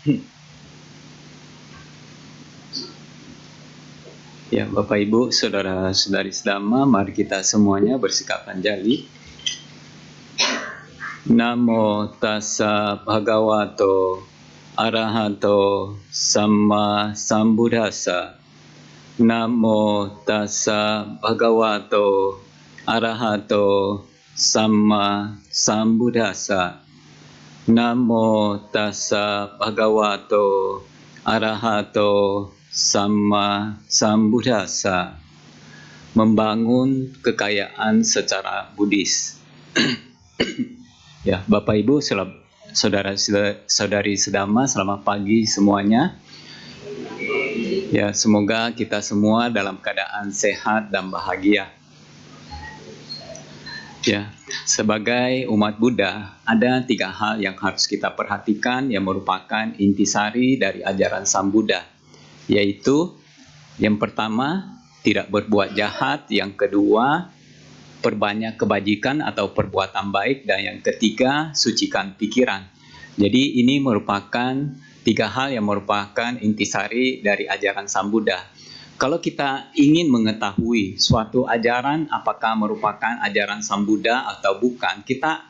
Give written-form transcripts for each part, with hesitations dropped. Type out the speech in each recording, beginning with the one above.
Ya, Bapak Ibu, saudara-saudari sedama, mari kita semuanya bersikap anjali. Namo tassa bhagavato arahato samma sambuddhassa. Namo tassa bhagavato arahato samma sambuddhassa. Namo tassa bhagavato arahato samma sambuddhassa. Membangun kekayaan secara Buddhis. Ya, Bapak Ibu, saudara-saudari sedama, selamat pagi semuanya. Ya, semoga kita semua dalam keadaan sehat dan bahagia. Ya, sebagai umat Buddha, ada 3 hal yang harus kita perhatikan yang merupakan intisari dari ajaran Sang Buddha, yaitu yang pertama, tidak berbuat jahat, yang kedua, perbanyak kebajikan atau perbuatan baik, dan yang ketiga, sucikan pikiran. Jadi ini merupakan 3 hal yang merupakan intisari dari ajaran Sang Buddha. Kalau kita ingin mengetahui suatu ajaran apakah merupakan ajaran Sang Buddha atau bukan, kita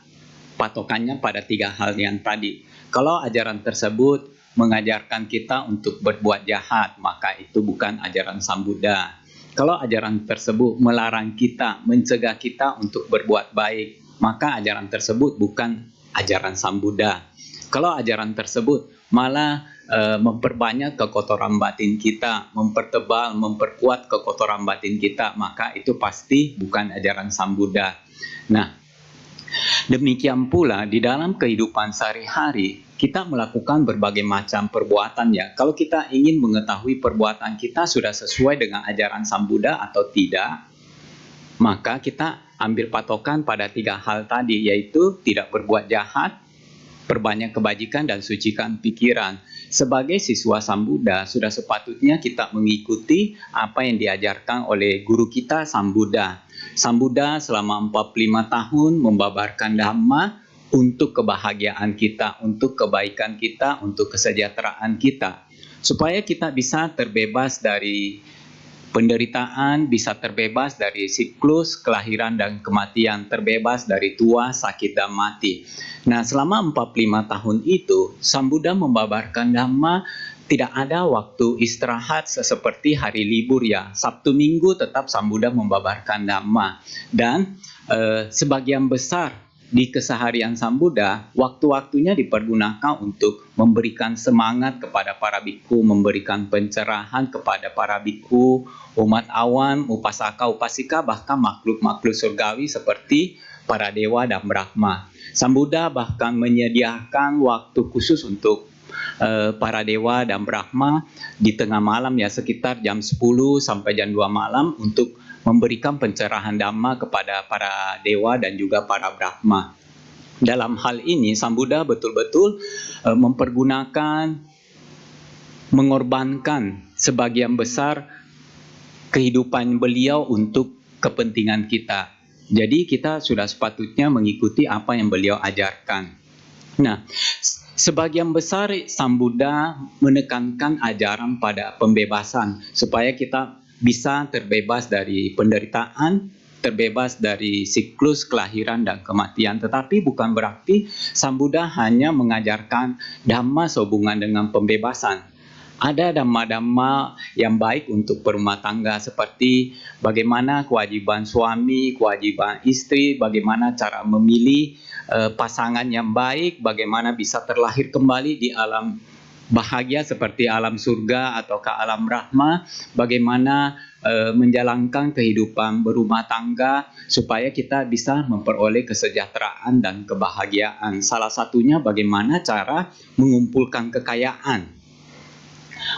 patokannya pada 3 hal yang tadi. Kalau ajaran tersebut mengajarkan kita untuk berbuat jahat, maka itu bukan ajaran Sang Buddha. Kalau ajaran tersebut melarang kita, mencegah kita untuk berbuat baik, maka ajaran tersebut bukan ajaran Sang Buddha. Kalau ajaran tersebut malah memperbanyak kekotoran batin kita, mempertebal, memperkuat kekotoran batin kita, maka itu pasti bukan ajaran Sang Buddha. Nah, demikian pula di dalam kehidupan sehari-hari, kita melakukan berbagai macam perbuatan ya. Kalau kita ingin mengetahui perbuatan kita sudah sesuai dengan ajaran Sang Buddha atau tidak, maka kita ambil patokan pada 3 hal tadi, yaitu tidak berbuat jahat, perbanyak kebajikan, dan sucikan pikiran. Sebagai siswa Sang Buddha, sudah sepatutnya kita mengikuti apa yang diajarkan oleh guru kita Sang Buddha. Sang Buddha selama 45 tahun membabarkan Dhamma untuk kebahagiaan kita, untuk kebaikan kita, untuk kesejahteraan kita. Supaya kita bisa terbebas dari penderitaan, bisa terbebas dari siklus kelahiran dan kematian, terbebas dari tua, sakit, dan mati. Nah, selama 45 tahun itu, Sang Buddha membabarkan Dhamma, tidak ada waktu istirahat seperti hari libur ya. Sabtu Minggu tetap Sang Buddha membabarkan Dhamma. Dan sebagian besar di keseharian Sang Buddha, waktu-waktunya dipergunakan untuk memberikan semangat kepada para bhikkhu, memberikan pencerahan kepada para bhikkhu, umat awam, upasaka, upasika, bahkan makhluk-makhluk surgawi seperti para dewa dan Brahma. Sang Buddha bahkan menyediakan waktu khusus untuk para dewa dan Brahma di tengah malam ya, sekitar jam 10 sampai jam 2 malam untuk memberikan pencerahan Dhamma kepada para dewa dan juga para Brahma. Dalam hal ini Sang Buddha betul-betul mempergunakan, mengorbankan sebagian besar kehidupan beliau untuk kepentingan kita. Jadi kita sudah sepatutnya mengikuti apa yang beliau ajarkan. Nah, sebagian besar Sang Buddha menekankan ajaran pada pembebasan supaya kita bisa terbebas dari penderitaan, terbebas dari siklus kelahiran dan kematian. Tetapi bukan berarti Sang Buddha hanya mengajarkan Dhamma sehubungan dengan pembebasan. Ada dhamma-dhamma yang baik untuk berumah tangga, seperti bagaimana kewajiban suami, kewajiban istri, bagaimana cara memilih pasangan yang baik, bagaimana bisa terlahir kembali di alam bahagia seperti alam surga atau ke alam Brahma, bagaimana menjalankan kehidupan berumah tangga supaya kita bisa memperoleh kesejahteraan dan kebahagiaan. Salah satunya bagaimana cara mengumpulkan kekayaan,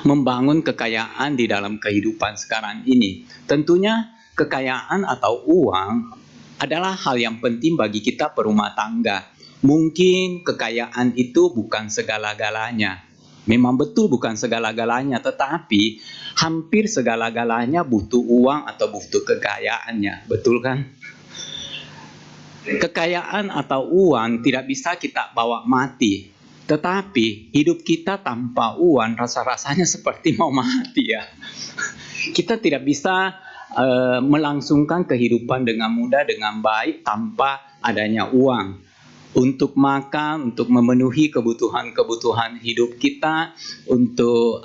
membangun kekayaan di dalam kehidupan sekarang ini. Tentunya kekayaan atau uang adalah hal yang penting bagi kita berumah tangga. Mungkin kekayaan itu bukan segala-galanya. Memang betul bukan segala-galanya, tetapi hampir segala-galanya butuh uang atau butuh kekayaannya. Betul kan? Kekayaan atau uang tidak bisa kita bawa mati. Tetapi hidup kita tanpa uang rasa-rasanya seperti mau mati ya. Kita tidak bisa melangsungkan kehidupan dengan mudah, dengan baik tanpa adanya uang. Untuk makan, untuk memenuhi kebutuhan-kebutuhan hidup kita, untuk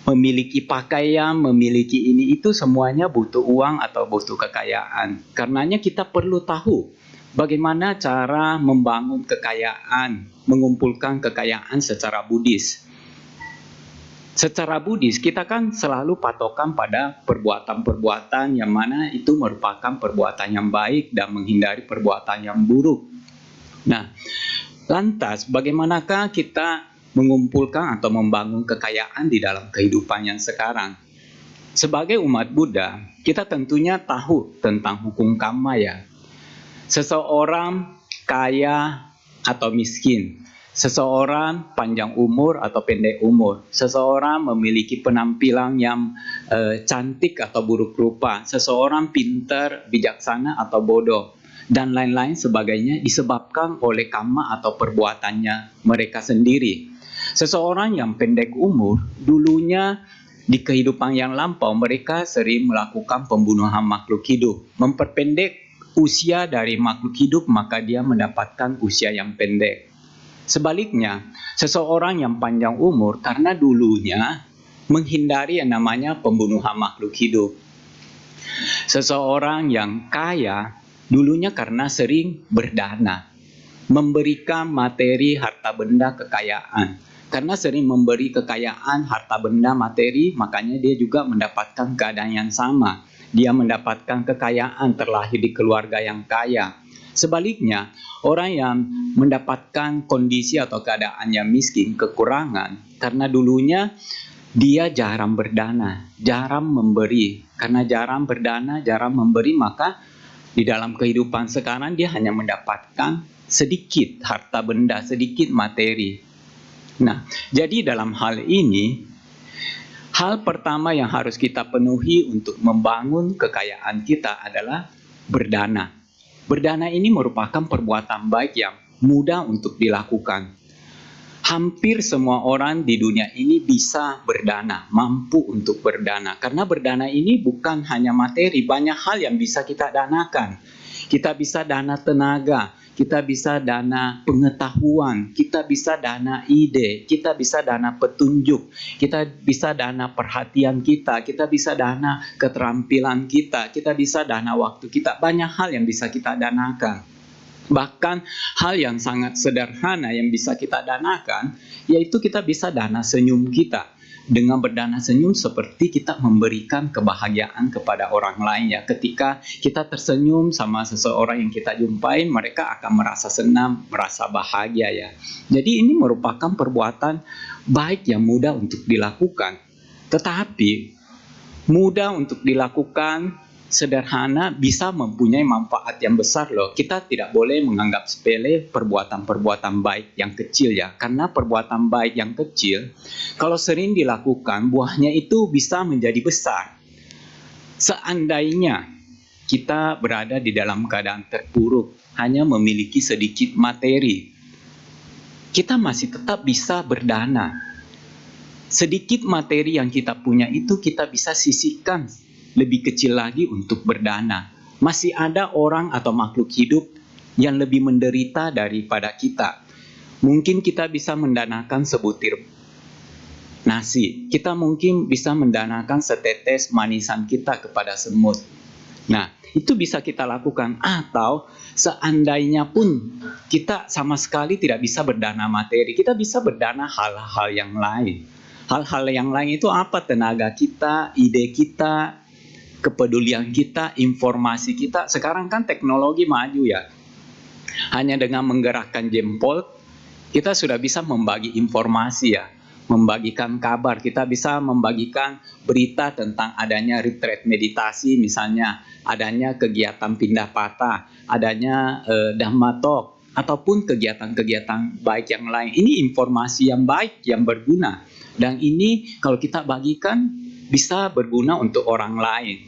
memiliki pakaian, memiliki ini itu semuanya butuh uang atau butuh kekayaan. Karenanya kita perlu tahu bagaimana cara membangun kekayaan, mengumpulkan kekayaan secara Buddhis. Secara Buddhis kita kan selalu patokan pada perbuatan-perbuatan yang mana itu merupakan perbuatan yang baik dan menghindari perbuatan yang buruk. Nah, lantas bagaimanakah kita mengumpulkan atau membangun kekayaan di dalam kehidupan yang sekarang? Sebagai umat Buddha, kita tentunya tahu tentang hukum karma ya. Seseorang kaya atau miskin, seseorang panjang umur atau pendek umur, seseorang memiliki penampilan yang cantik atau buruk rupa, seseorang pintar, bijaksana atau bodoh, dan lain-lain sebagainya disebabkan oleh karma atau perbuatannya mereka sendiri. Seseorang yang pendek umur, dulunya di kehidupan yang lampau mereka sering melakukan pembunuhan makhluk hidup, memperpendek usia dari makhluk hidup, maka dia mendapatkan usia yang pendek. Sebaliknya, seseorang yang panjang umur karena dulunya menghindari yang namanya pembunuhan makhluk hidup. Seseorang yang kaya dulunya karena sering berdana, memberikan materi, harta benda, kekayaan. Karena sering memberi kekayaan, harta benda, materi, makanya dia juga mendapatkan keadaan yang sama. Dia mendapatkan kekayaan, terlahir di keluarga yang kaya. Sebaliknya, orang yang mendapatkan kondisi atau keadaan yang miskin, kekurangan, karena dulunya dia jarang berdana, jarang memberi. Karena jarang berdana, jarang memberi, maka di dalam kehidupan sekarang dia hanya mendapatkan sedikit harta benda, sedikit materi. Nah, jadi dalam hal ini, hal pertama yang harus kita penuhi untuk membangun kekayaan kita adalah berdana. Berdana ini merupakan perbuatan baik yang mudah untuk dilakukan. Hampir semua orang di dunia ini bisa berdana, mampu untuk berdana. Karena berdana ini bukan hanya materi, banyak hal yang bisa kita danakan. Kita bisa dana tenaga, kita bisa dana pengetahuan, kita bisa dana ide, kita bisa dana petunjuk, kita bisa dana perhatian kita bisa dana keterampilan kita bisa dana waktu kita. Banyak hal yang bisa kita danakan. Bahkan hal yang sangat sederhana yang bisa kita danakan, yaitu kita bisa dana senyum kita. Dengan berdana senyum seperti kita memberikan kebahagiaan kepada orang lain ya. Ketika kita tersenyum sama seseorang yang kita jumpai, mereka akan merasa senang, merasa bahagia ya. Jadi ini merupakan perbuatan baik yang mudah untuk dilakukan. Tetapi mudah untuk dilakukan, sederhana, bisa mempunyai manfaat yang besar loh. Kita tidak boleh menganggap sepele perbuatan-perbuatan baik yang kecil ya. Karena perbuatan baik yang kecil, kalau sering dilakukan, buahnya itu bisa menjadi besar. Seandainya kita berada di dalam keadaan terpuruk, hanya memiliki sedikit materi, kita masih tetap bisa berdana. Sedikit materi yang kita punya itu kita bisa sisihkan lebih kecil lagi untuk berdana. Masih ada orang atau makhluk hidup yang lebih menderita daripada kita. Mungkin kita bisa mendanakan sebutir nasi. Kita mungkin bisa mendanakan setetes manisan kita kepada semut. Nah, itu bisa kita lakukan. Atau seandainya pun kita sama sekali tidak bisa berdana materi, kita bisa berdana hal-hal yang lain. Hal-hal yang lain itu apa? Tenaga kita, ide kita, kepedulian kita, informasi kita. Sekarang kan teknologi maju ya. Hanya dengan menggerakkan jempol, kita sudah bisa membagi informasi ya. Membagikan kabar, kita bisa membagikan berita tentang adanya retreat meditasi misalnya, adanya kegiatan pindah patah, adanya Dhamma Talk, ataupun kegiatan-kegiatan baik yang lain. Ini informasi yang baik, yang berguna. Dan ini kalau kita bagikan bisa berguna untuk orang lain.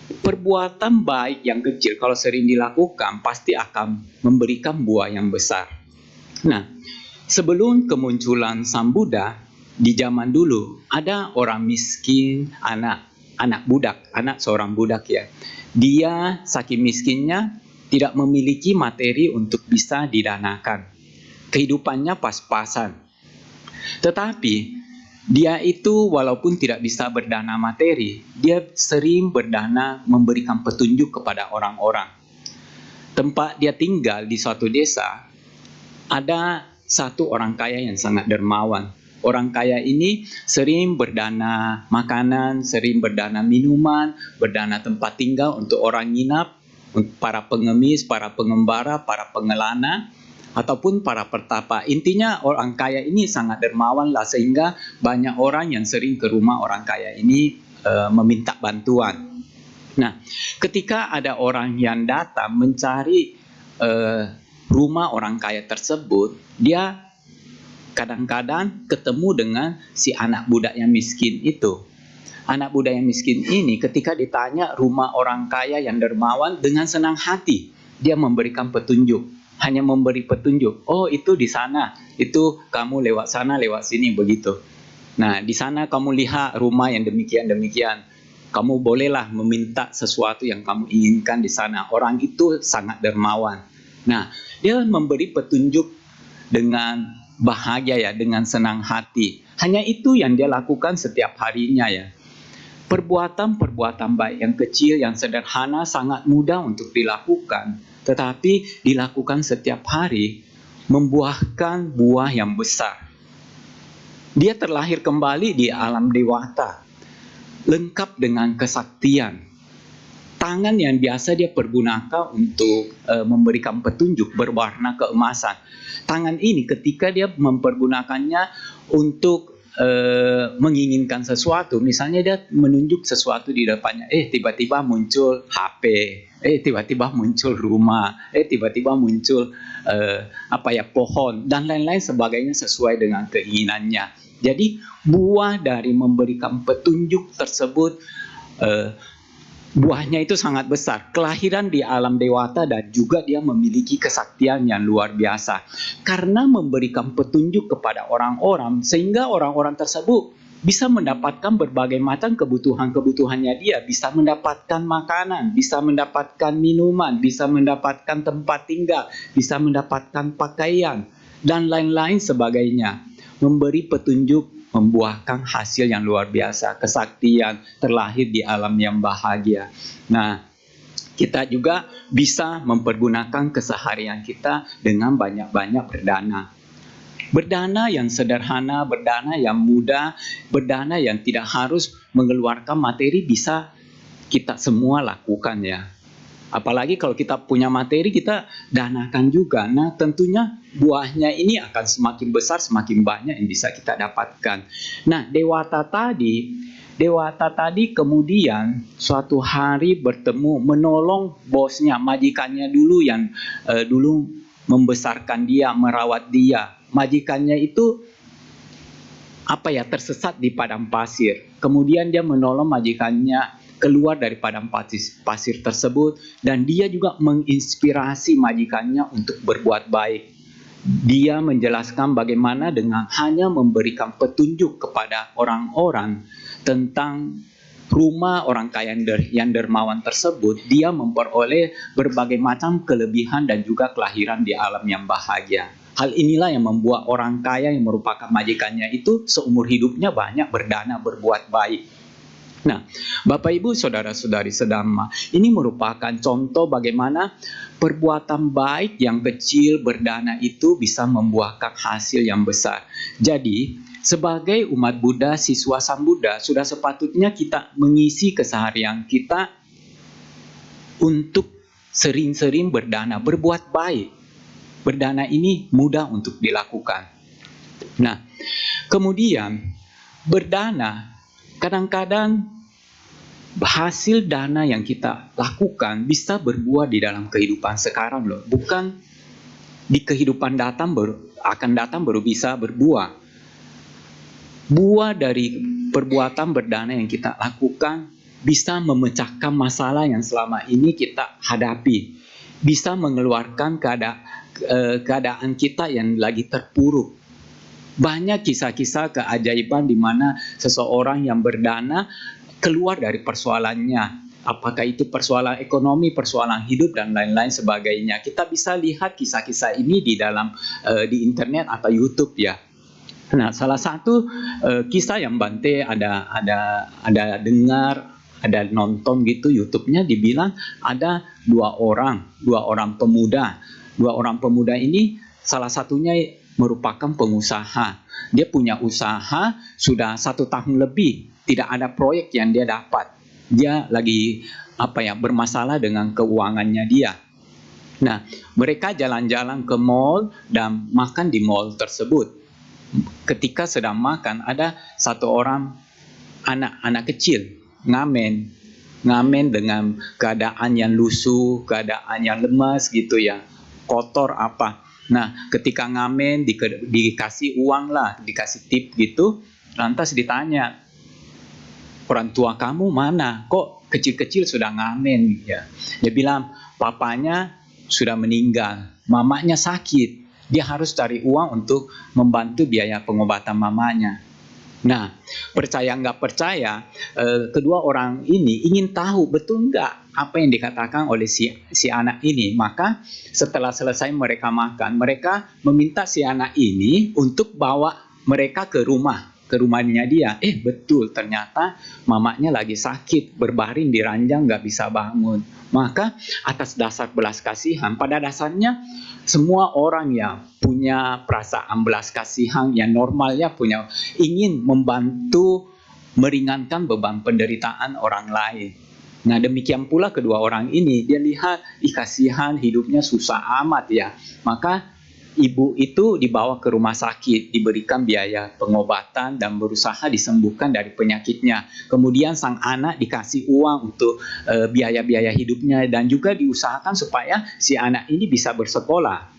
Perbuatan baik yang kecil kalau sering dilakukan pasti akan memberikan buah yang besar. Nah, sebelum kemunculan Sang Buddha, di zaman dulu ada orang miskin, anak budak, anak seorang budak ya. Dia saking miskinnya tidak memiliki materi untuk bisa didanakan. Kehidupannya pas-pasan. Tetapi dia itu walaupun tidak bisa berdana materi, dia sering berdana memberikan petunjuk kepada orang-orang. Tempat dia tinggal di suatu desa, ada satu orang kaya yang sangat dermawan. Orang kaya ini sering berdana makanan, sering berdana minuman, berdana tempat tinggal untuk orang nginap, para pengemis, para pengembara, para pengelana, ataupun para pertapa. Intinya orang kaya ini sangat dermawan lah, sehingga banyak orang yang sering ke rumah orang kaya ini meminta bantuan. Nah, ketika ada orang yang datang mencari rumah orang kaya tersebut, dia kadang-kadang ketemu dengan si anak budak yang miskin itu. Anak budak yang miskin ini ketika ditanya rumah orang kaya yang dermawan, dengan senang hati dia memberikan petunjuk. Hanya memberi petunjuk. Oh, itu di sana. Itu kamu lewat sana, lewat sini, begitu. Nah, di sana kamu lihat rumah yang demikian-demikian. Kamu bolehlah meminta sesuatu yang kamu inginkan di sana. Orang itu sangat dermawan. Nah, dia memberi petunjuk dengan bahagia ya, dengan senang hati. Hanya itu yang dia lakukan setiap harinya ya. Perbuatan-perbuatan baik yang kecil, yang sederhana sangat mudah untuk dilakukan. Tetapi dilakukan setiap hari membuahkan buah yang besar. Dia terlahir kembali di alam dewata, lengkap dengan kesaktian. Tangan yang biasa dia pergunakan untuk memberikan petunjuk berwarna keemasan. Tangan ini ketika dia mempergunakannya untuk menginginkan sesuatu, misalnya dia menunjuk sesuatu di depannya, tiba-tiba muncul HP, tiba-tiba muncul rumah, tiba-tiba muncul pohon dan lain-lain sebagainya sesuai dengan keinginannya. Jadi buah dari memberikan petunjuk tersebut, buahnya itu sangat besar. Kelahiran di alam dewata dan juga dia memiliki kesaktian yang luar biasa. Karena memberikan petunjuk kepada orang-orang, sehingga orang-orang tersebut bisa mendapatkan berbagai macam kebutuhan-kebutuhannya dia. Bisa mendapatkan makanan, bisa mendapatkan minuman, bisa mendapatkan tempat tinggal, bisa mendapatkan pakaian, dan lain-lain sebagainya. Memberi petunjuk membuahkan hasil yang luar biasa, kesaktian, terlahir di alam yang bahagia. Nah, kita juga bisa mempergunakan keseharian kita dengan banyak-banyak berdana. Berdana yang sederhana, berdana yang mudah, berdana yang tidak harus mengeluarkan materi, bisa kita semua lakukan ya. Apalagi kalau kita punya materi, kita danakan juga. Nah, tentunya buahnya ini akan semakin besar, semakin banyak yang bisa kita dapatkan. Nah, Dewata tadi kemudian suatu hari bertemu, menolong bosnya, majikannya dulu yang dulu membesarkan dia, merawat dia. Majikannya itu tersesat di padang pasir. Kemudian dia menolong majikannya keluar dari padang pasir tersebut, dan dia juga menginspirasi majikannya untuk berbuat baik. Dia menjelaskan bagaimana dengan hanya memberikan petunjuk kepada orang-orang tentang rumah orang kaya yang dermawan tersebut, dia memperoleh berbagai macam kelebihan dan juga kelahiran di alam yang bahagia. Hal inilah yang membuat orang kaya yang merupakan majikannya itu seumur hidupnya banyak berdana, berbuat baik. Nah, Bapak Ibu saudara-saudari sedama, ini merupakan contoh bagaimana perbuatan baik yang kecil berdana itu bisa membuahkan hasil yang besar. Jadi, sebagai umat Buddha, siswa Sang Buddha, sudah sepatutnya kita mengisi keseharian kita untuk sering-sering berdana, berbuat baik. Berdana ini mudah untuk dilakukan. Nah, kemudian berdana kadang-kadang hasil dana yang kita lakukan bisa berbuah di dalam kehidupan sekarang loh. Bukan di kehidupan akan datang baru bisa berbuah. Buah dari perbuatan berdana yang kita lakukan bisa memecahkan masalah yang selama ini kita hadapi. Bisa mengeluarkan keadaan kita yang lagi terpuruk. Banyak kisah-kisah keajaiban di mana seseorang yang berdana keluar dari persoalannya. Apakah itu persoalan ekonomi, persoalan hidup, dan lain-lain sebagainya. Kita bisa lihat kisah-kisah ini di dalam di internet atau YouTube ya. Nah, salah satu kisah yang Bante ada dengar, ada nonton gitu YouTube-nya, dibilang ada dua orang pemuda. Dua orang pemuda ini salah satunya merupakan pengusaha. Dia punya usaha sudah 1 tahun lebih, tidak ada proyek yang dia dapat. Dia lagi bermasalah dengan keuangannya dia. Nah, mereka jalan-jalan ke mall dan makan di mall tersebut. Ketika sedang makan, ada satu orang anak kecil ngamen dengan keadaan yang lusuh, keadaan yang lemas gitu ya, kotor apa. Nah, ketika ngamen dikasih uang lah, dikasih tip gitu, lantas ditanya, orang tua kamu mana? Kok kecil-kecil sudah ngamen ya? Dia bilang papanya sudah meninggal, mamanya sakit. Dia harus cari uang untuk membantu biaya pengobatan mamanya. Nah, percaya nggak percaya, kedua orang ini ingin tahu betul nggak apa yang dikatakan oleh si anak ini. Maka setelah selesai mereka makan, mereka meminta si anak ini untuk bawa mereka ke rumahnya dia. Betul, ternyata mamanya lagi sakit, berbaring di ranjang, nggak bisa bangun. Maka atas dasar belas kasihan, pada dasarnya semua orang yang punya perasaan belas kasihan yang normalnya ingin membantu meringankan beban penderitaan orang lain. Nah, demikian pula kedua orang ini, dia lihat kasihan, hidupnya susah amat ya. Maka ibu itu dibawa ke rumah sakit, diberikan biaya pengobatan dan berusaha disembuhkan dari penyakitnya. Kemudian sang anak dikasih uang untuk biaya-biaya hidupnya dan juga diusahakan supaya si anak ini bisa bersekolah.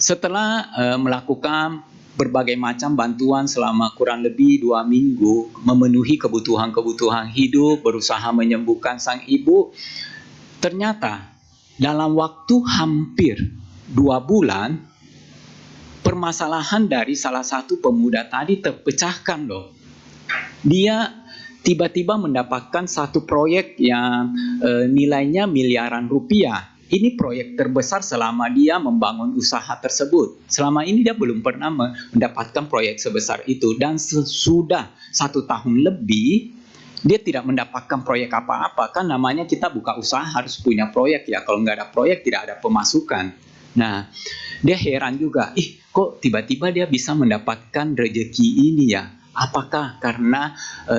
Setelah melakukan berbagai macam bantuan selama kurang lebih 2 minggu, memenuhi kebutuhan hidup, berusaha menyembuhkan sang ibu, ternyata dalam waktu hampir 2 bulan, permasalahan dari salah satu pemuda tadi terpecahkan loh. Dia tiba-tiba mendapatkan satu proyek yang nilainya miliaran rupiah. Ini proyek terbesar selama dia membangun usaha tersebut. Selama ini dia belum pernah mendapatkan proyek sebesar itu. Dan sudah 1 tahun lebih, dia tidak mendapatkan proyek apa-apa. Kan namanya kita buka usaha harus punya proyek ya. Kalau nggak ada proyek, tidak ada pemasukan. Nah, dia heran juga, kok tiba-tiba dia bisa mendapatkan rezeki ini ya? Apakah karena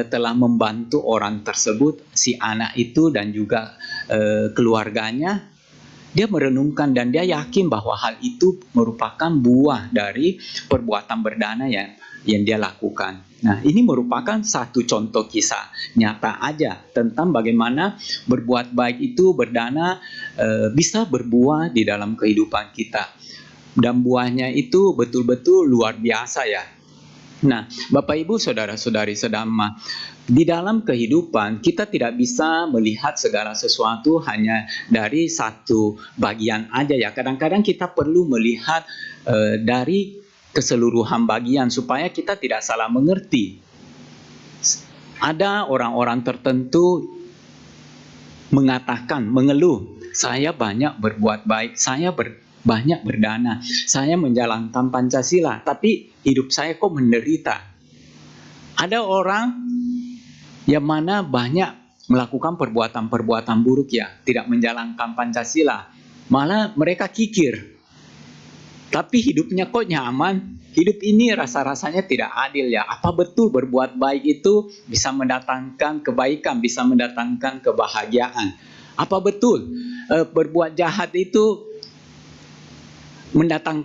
telah membantu orang tersebut, si anak itu dan juga keluarganya? Dia merenungkan dan dia yakin bahwa hal itu merupakan buah dari perbuatan berdana yang dia lakukan. Nah, ini merupakan satu contoh kisah nyata aja tentang bagaimana berbuat baik itu berdana bisa berbuah di dalam kehidupan kita. Dan buahnya itu betul-betul luar biasa ya. Nah, Bapak Ibu saudara-saudari sedama, di dalam kehidupan kita tidak bisa melihat segala sesuatu hanya dari satu bagian aja ya. Kadang-kadang kita perlu melihat dari keseluruhan bagian supaya kita tidak salah mengerti. Ada orang-orang tertentu mengatakan, mengeluh, saya banyak berbuat baik, saya banyak berdana, saya menjalankan Pancasila, tapi hidup saya kok menderita. Ada orang yang mana banyak melakukan perbuatan-perbuatan buruk ya, tidak menjalankan Pancasila, malah mereka kikir. Tapi hidupnya kok nyaman? Hidup ini rasa-rasanya tidak adil ya. Apa betul berbuat baik itu bisa mendatangkan kebaikan, bisa mendatangkan kebahagiaan? Apa betul berbuat jahat itu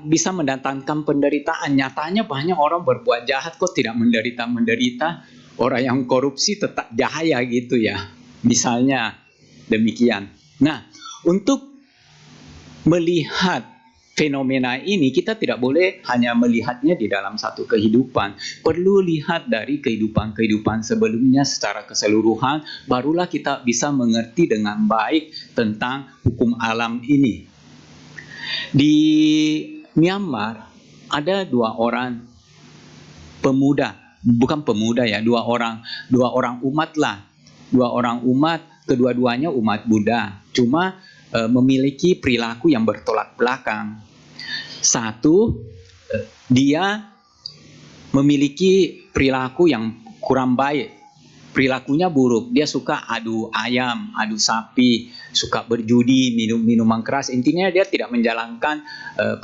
bisa mendatangkan penderitaan? Nyatanya banyak orang berbuat jahat kok tidak menderita. Orang yang korupsi tetap jaya gitu ya. Misalnya demikian. Nah, untuk melihat fenomena ini, kita tidak boleh hanya melihatnya di dalam satu kehidupan. Perlu lihat dari kehidupan sebelumnya secara keseluruhan, barulah kita bisa mengerti dengan baik tentang hukum alam ini. Di Myanmar ada dua orang pemuda, bukan pemuda ya, dua orang umat lah, dua orang umat, kedua-duanya umat Buddha, cuma memiliki perilaku yang bertolak belakang. Satu, dia memiliki perilaku yang kurang baik, perilakunya buruk. Dia suka adu ayam, adu sapi, suka berjudi, minum minuman keras. Intinya dia tidak menjalankan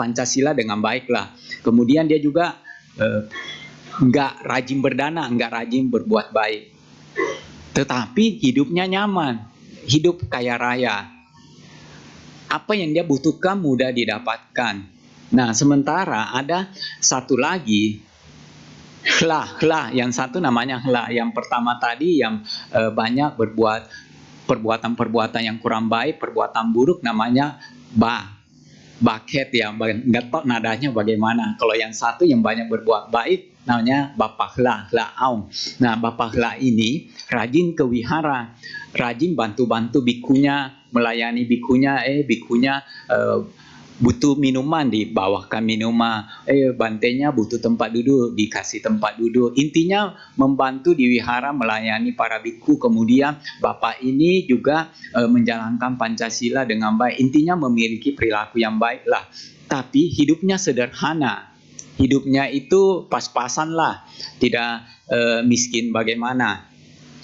Pancasila dengan baik lah. Kemudian dia juga nggak rajin berdana, nggak rajin berbuat baik. Tetapi hidupnya nyaman, hidup kaya raya. Apa yang dia butuhkan mudah didapatkan. Nah, sementara ada satu lagi, Hla, yang satu namanya Hla. Yang pertama tadi yang banyak berbuat perbuatan-perbuatan yang kurang baik, perbuatan buruk, namanya Bakhet ya, nggak tahu nadanya bagaimana. Kalau yang satu yang banyak berbuat baik namanya Bapak Hla Aung. Nah, Bapak Hla ini rajin ke wihara, rajin bantu-bantu bikunya, melayani bikunya. Bikunya butuh minuman, dibawakan minuman. Bantenya butuh tempat duduk, dikasih tempat duduk. Intinya membantu di wihara, melayani para biku. Kemudian bapak ini juga menjalankan Pancasila dengan baik. Intinya memiliki perilaku yang baik lah. Tapi hidupnya sederhana. Hidupnya itu pas-pasan lah, tidak miskin bagaimana.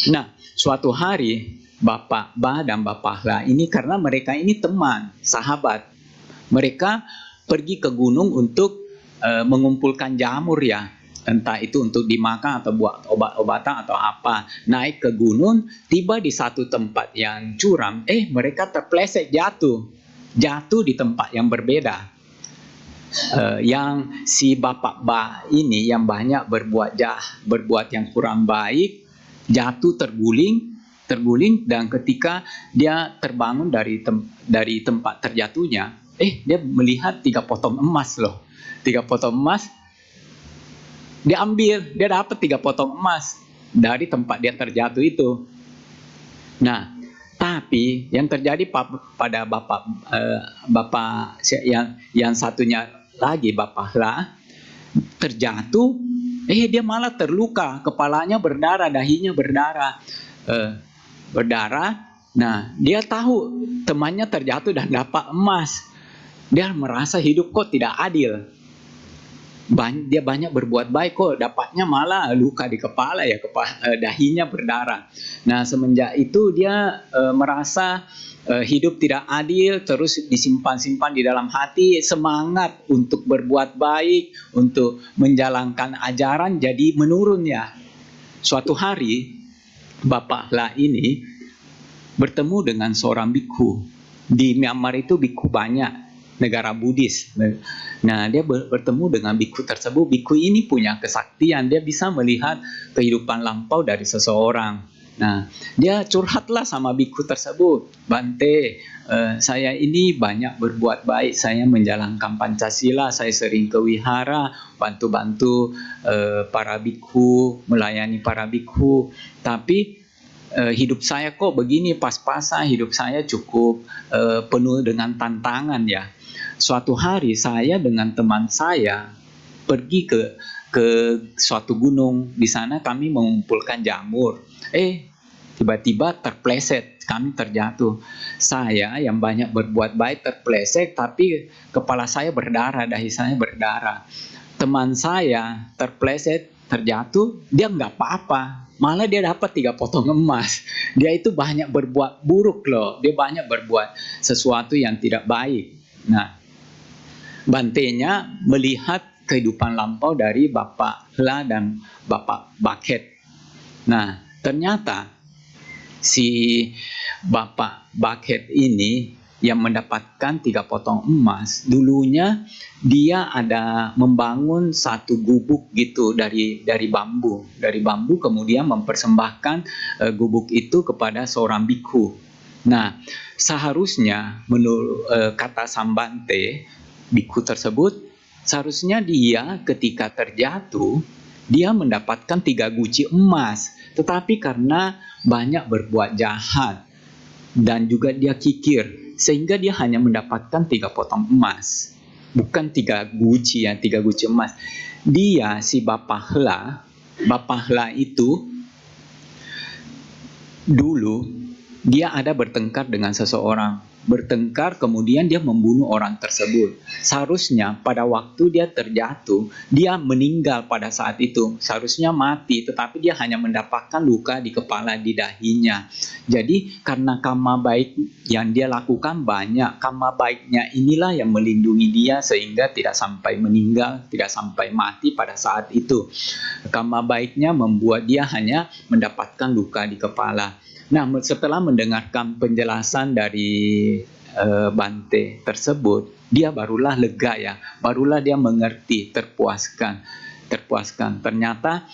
Nah, suatu hari Bapak Ba dan Bapak Hla ini, karena mereka ini teman, sahabat, mereka pergi ke gunung untuk mengumpulkan jamur ya, entah itu untuk dimakan atau buat obat-obatan atau apa. Naik ke gunung, tiba di satu tempat yang curam, mereka terpleset, jatuh di tempat yang berbeda. Yang si Bapak Ba ini yang banyak berbuat yang kurang baik, jatuh, terguling, dan ketika dia terbangun dari tempat terjatuhnya, dia melihat 3 potong emas loh. 3 potong emas dia ambil, dia dapat 3 potong emas dari tempat dia terjatuh itu. Nah, tapi yang terjadi pada bapak yang satunya lagi, Bapak Hla, terjatuh, dia malah terluka, kepalanya berdarah, dahinya berdarah. Nah, dia tahu temannya terjatuh dan dapat emas. Dia merasa hidup kok tidak adil. Dia banyak berbuat baik, kok dapatnya malah luka di kepala ya, dahinya berdarah. Nah, semenjak itu dia merasa hidup tidak adil, terus disimpan di dalam hati. Semangat untuk berbuat baik, untuk menjalankan ajaran jadi menurun ya. Suatu hari Bapak Hla ini bertemu dengan seorang biku. Di Myanmar itu biku banyak, negara Buddhis. Nah, dia bertemu dengan biku tersebut. Biku ini punya kesaktian, dia bisa melihat kehidupan lampau dari seseorang. Nah, dia curhatlah sama biku tersebut. Bante, saya ini banyak berbuat baik, saya menjalankan Pancasila, saya sering ke wihara, bantu-bantu para biku, melayani para biku. Tapi hidup saya kok begini, pas-pasan, hidup saya cukup penuh dengan tantangan ya. Suatu hari saya dengan teman saya pergi ke suatu gunung. Di sana kami mengumpulkan jamur. Tiba-tiba terpleset, kami terjatuh. Saya yang banyak berbuat baik terpleset, tapi kepala saya berdarah, dahi saya berdarah. Teman saya terpleset, terjatuh, dia nggak apa-apa. Malah dia dapat 3 potong emas. Dia itu banyak berbuat buruk loh. Dia banyak berbuat sesuatu yang tidak baik. Nah, bantenya melihat kehidupan lampau dari Bapak Hla dan Bapak Bakhet. Nah, ternyata si Bapak Bakhet ini yang mendapatkan 3 potong emas, dulunya dia ada membangun satu gubuk gitu dari bambu. Dari bambu, kemudian mempersembahkan gubuk itu kepada seorang biku. Nah, seharusnya menurut kata Sambante, biku tersebut, seharusnya dia ketika terjatuh, dia mendapatkan 3 guci emas. Tetapi karena banyak berbuat jahat dan juga dia kikir, sehingga dia hanya mendapatkan 3 potong emas. Bukan 3 guci ya, 3 guci emas. Dia si Bapahla itu dulu dia ada bertengkar dengan seseorang. Bertengkar, kemudian dia membunuh orang tersebut. Seharusnya pada waktu dia terjatuh, dia meninggal pada saat itu. Seharusnya mati, tetapi dia hanya mendapatkan luka di kepala, di dahinya. Jadi karena karma baik yang dia lakukan banyak, karma baiknya inilah yang melindungi dia sehingga tidak sampai meninggal, tidak sampai mati pada saat itu. Karma baiknya membuat dia hanya mendapatkan luka di kepala. Nah, setelah mendengarkan penjelasan dari Bante tersebut, dia barulah lega ya, barulah dia mengerti, terpuaskan. Ternyata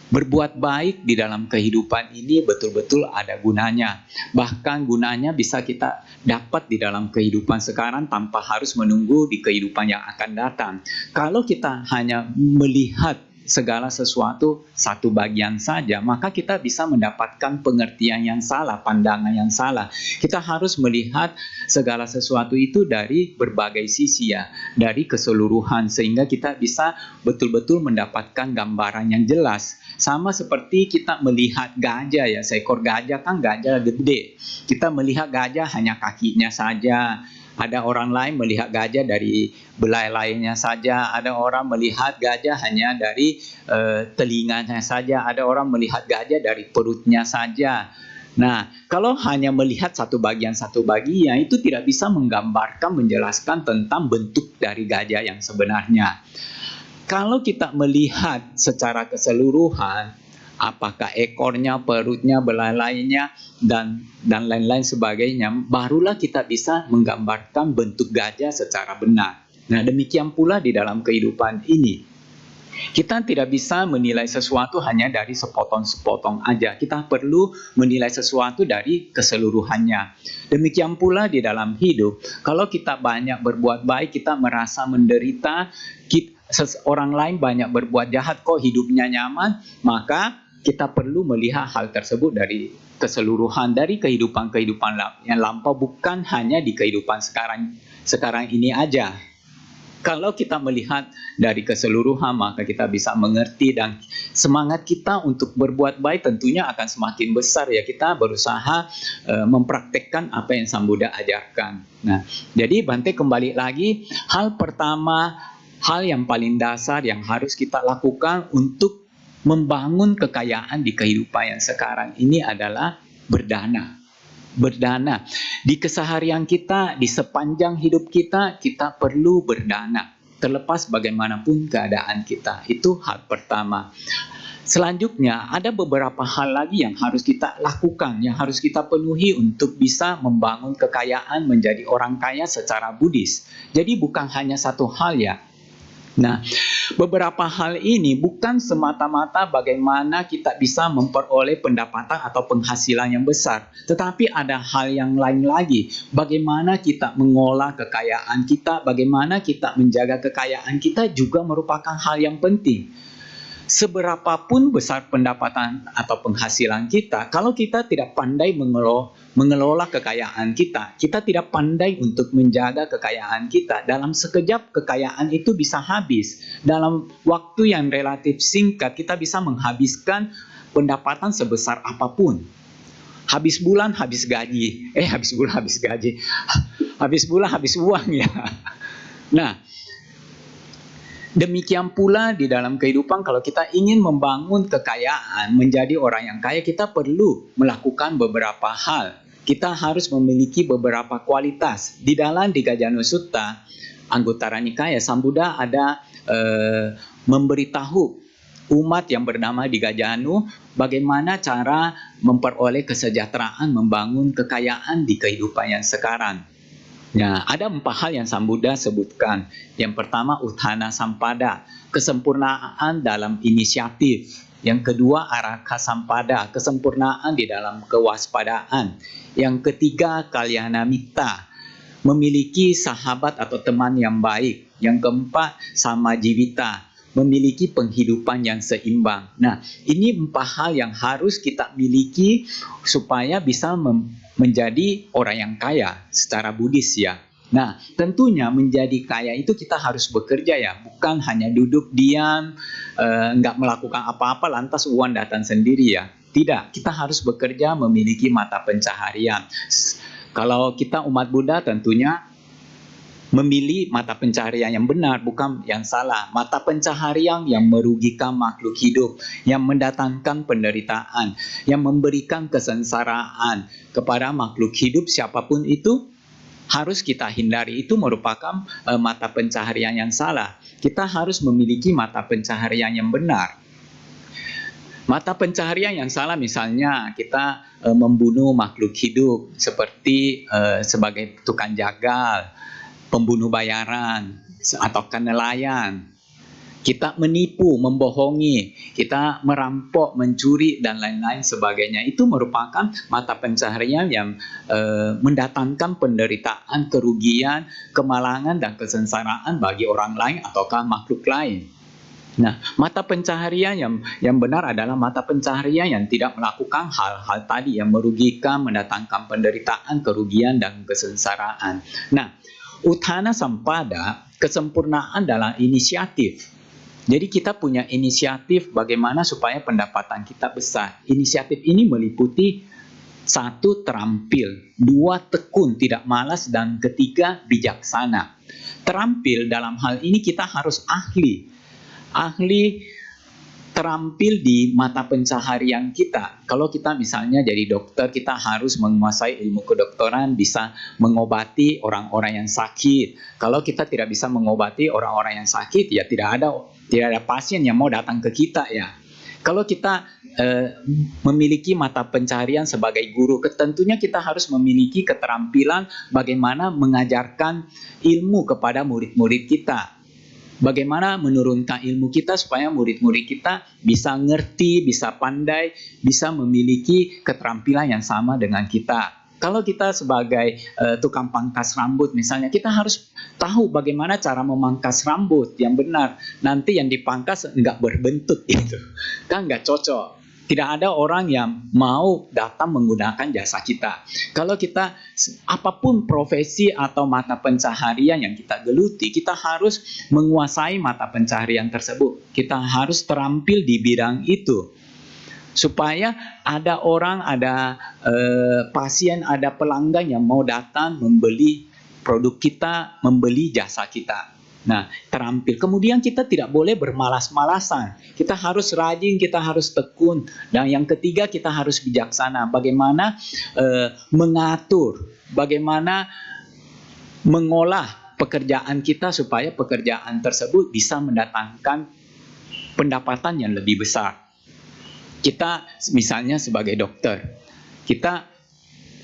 berbuat baik di dalam kehidupan ini betul-betul ada gunanya. Bahkan gunanya bisa kita dapat di dalam kehidupan sekarang tanpa harus menunggu di kehidupan yang akan datang. Kalau kita hanya melihat segala sesuatu satu bagian saja, maka kita bisa mendapatkan pengertian yang salah, pandangan yang salah. Kita harus melihat segala sesuatu itu dari berbagai sisi ya, dari keseluruhan, sehingga kita bisa betul-betul mendapatkan gambaran yang jelas. Sama seperti kita melihat gajah ya, seekor gajah kan gajah gede. Kita melihat gajah hanya kakinya saja. Ada orang lain melihat gajah dari belalainya saja. Ada orang melihat gajah hanya dari telinganya saja. Ada orang melihat gajah dari perutnya saja. Nah, kalau hanya melihat satu bagian itu tidak bisa menggambarkan, menjelaskan tentang bentuk dari gajah yang sebenarnya. Kalau kita melihat secara keseluruhan, apakah ekornya, perutnya, belalainya, dan lain-lain sebagainya, barulah kita bisa menggambarkan bentuk gajah secara benar. Nah, demikian pula di dalam kehidupan ini. Kita tidak bisa menilai sesuatu hanya dari sepotong-sepotong aja. Kita perlu menilai sesuatu dari keseluruhannya. Demikian pula di dalam hidup. Kalau kita banyak berbuat baik, kita merasa menderita, orang lain banyak berbuat jahat, kok hidupnya nyaman, maka kita perlu melihat hal tersebut dari keseluruhan, dari kehidupan yang lampau, bukan hanya di kehidupan sekarang ini aja. Kalau kita melihat dari keseluruhan, maka kita bisa mengerti, dan semangat kita untuk berbuat baik tentunya akan semakin besar ya. Kita berusaha mempraktekkan apa yang Sang Buddha ajarkan. Nah, jadi Bante kembali lagi, hal pertama, hal yang paling dasar yang harus kita lakukan untuk membangun kekayaan di kehidupan yang sekarang ini adalah berdana. Di keseharian kita, di sepanjang hidup kita, kita perlu berdana. Terlepas bagaimanapun keadaan kita. Itu hal pertama. Selanjutnya, ada beberapa hal lagi yang harus kita lakukan, yang harus kita penuhi untuk bisa membangun kekayaan, menjadi orang kaya secara Buddhis. Jadi bukan hanya satu hal ya. Nah, beberapa hal ini bukan semata-mata bagaimana kita bisa memperoleh pendapatan atau penghasilan yang besar, tetapi ada hal yang lain lagi. Bagaimana kita mengolah kekayaan kita, bagaimana kita menjaga kekayaan kita juga merupakan hal yang penting. Seberapapun besar pendapatan atau penghasilan kita, kalau kita tidak pandai mengelola kekayaan kita, kita tidak pandai untuk menjaga kekayaan kita, dalam sekejap kekayaan itu bisa habis. Dalam waktu yang relatif singkat, kita bisa menghabiskan pendapatan sebesar apapun. Habis bulan, habis gaji. Habis bulan, habis gaji. Habis bulan, habis uang ya. Nah, demikian pula di dalam kehidupan, kalau kita ingin membangun kekayaan, menjadi orang yang kaya, kita perlu melakukan beberapa hal. Kita harus memiliki beberapa kualitas. Di dalam Digajana Sutta, Anguttara Nikaya, Sang Buddha ada memberitahu umat yang bernama Digajanu bagaimana cara memperoleh kesejahteraan, membangun kekayaan di kehidupan yang sekarang. Nah, ada 4 hal yang Sang Buddha sebutkan. Yang pertama, Utthana Sampada, kesempurnaan dalam inisiatif. Yang kedua, Araka Sampada, kesempurnaan di dalam kewaspadaan. Yang ketiga, Kalyana Mitta, memiliki sahabat atau teman yang baik. Yang keempat, Samajivita, memiliki penghidupan yang seimbang. Nah, ini 4 hal yang harus kita miliki supaya bisa menjadi orang yang kaya secara Buddhis ya. Nah, tentunya menjadi kaya itu kita harus bekerja ya, bukan hanya duduk diam, nggak melakukan apa-apa lantas uang datang sendiri ya. Tidak, kita harus bekerja memiliki mata pencaharian. Kalau kita umat Buddha tentunya memilih mata pencaharian yang benar, bukan yang salah. Mata pencaharian yang merugikan makhluk hidup, yang mendatangkan penderitaan, yang memberikan kesengsaraan kepada makhluk hidup siapapun itu, harus kita hindari. Itu merupakan mata pencaharian yang salah. Kita harus memiliki mata pencaharian yang benar. Mata pencaharian yang salah misalnya kita membunuh makhluk hidup seperti sebagai tukang jagal, pembunuh bayaran, atau nelayan. Kita menipu, membohongi, kita merampok, mencuri, dan lain-lain sebagainya. Itu merupakan mata pencaharian yang mendatangkan penderitaan, kerugian, kemalangan, dan kesengsaraan bagi orang lain ataukah makhluk lain. Nah, mata pencaharian yang benar adalah mata pencaharian yang tidak melakukan hal-hal tadi yang merugikan, mendatangkan penderitaan, kerugian, dan kesengsaraan. Nah, Uthana Sampada, kesempurnaan dalam inisiatif. Jadi kita punya inisiatif bagaimana supaya pendapatan kita besar. Inisiatif ini meliputi 1, terampil, 2, tekun, tidak malas, dan 3, bijaksana. Terampil dalam hal ini kita harus ahli terampil di mata pencaharian kita. Kalau kita misalnya jadi dokter, kita harus menguasai ilmu kedokteran, bisa mengobati orang-orang yang sakit. Kalau kita tidak bisa mengobati orang-orang yang sakit, ya tidak ada pasien yang mau datang ke kita ya. Kalau kita memiliki mata pencaharian sebagai guru, tentunya kita harus memiliki keterampilan bagaimana mengajarkan ilmu kepada murid-murid kita. Bagaimana menurunkan ilmu kita supaya murid-murid kita bisa ngerti, bisa pandai, bisa memiliki keterampilan yang sama dengan kita. Kalau kita sebagai tukang pangkas rambut misalnya, kita harus tahu bagaimana cara memangkas rambut yang benar. Nanti yang dipangkas nggak berbentuk gitu, kan nggak cocok. Tidak ada orang yang mau datang menggunakan jasa kita. Kalau kita, apapun profesi atau mata pencaharian yang kita geluti, kita harus menguasai mata pencaharian tersebut. Kita harus terampil di bidang itu. Supaya ada orang, ada pasien, ada pelanggan yang mau datang membeli produk kita, membeli jasa kita. Nah, terampil. Kemudian kita tidak boleh bermalas-malasan. Kita harus rajin, kita harus tekun. Dan yang ketiga, kita harus bijaksana. Bagaimana mengatur, bagaimana mengolah pekerjaan kita supaya pekerjaan tersebut bisa mendatangkan pendapatan yang lebih besar. Kita misalnya sebagai dokter, kita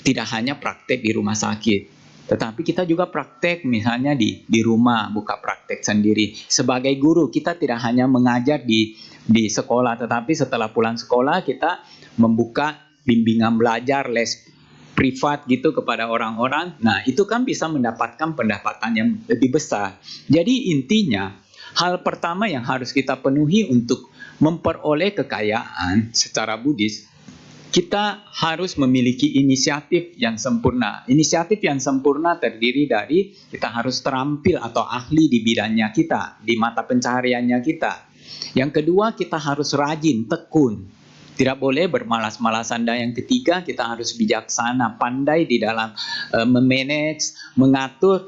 tidak hanya praktek di rumah sakit, tetapi kita juga praktek misalnya di rumah, buka praktek sendiri. Sebagai guru, kita tidak hanya mengajar di sekolah, tetapi setelah pulang sekolah kita membuka bimbingan belajar, les privat gitu kepada orang-orang. Nah, itu kan bisa mendapatkan pendapatan yang lebih besar. Jadi intinya, hal pertama yang harus kita penuhi untuk memperoleh kekayaan secara Buddhis, kita harus memiliki inisiatif yang sempurna. Inisiatif yang sempurna terdiri dari kita harus terampil atau ahli di bidangnya kita, di mata pencahariannya kita. Yang kedua, kita harus rajin, tekun. Tidak boleh bermalas-malasan. Dan yang ketiga, kita harus bijaksana, pandai di dalam memanage, mengatur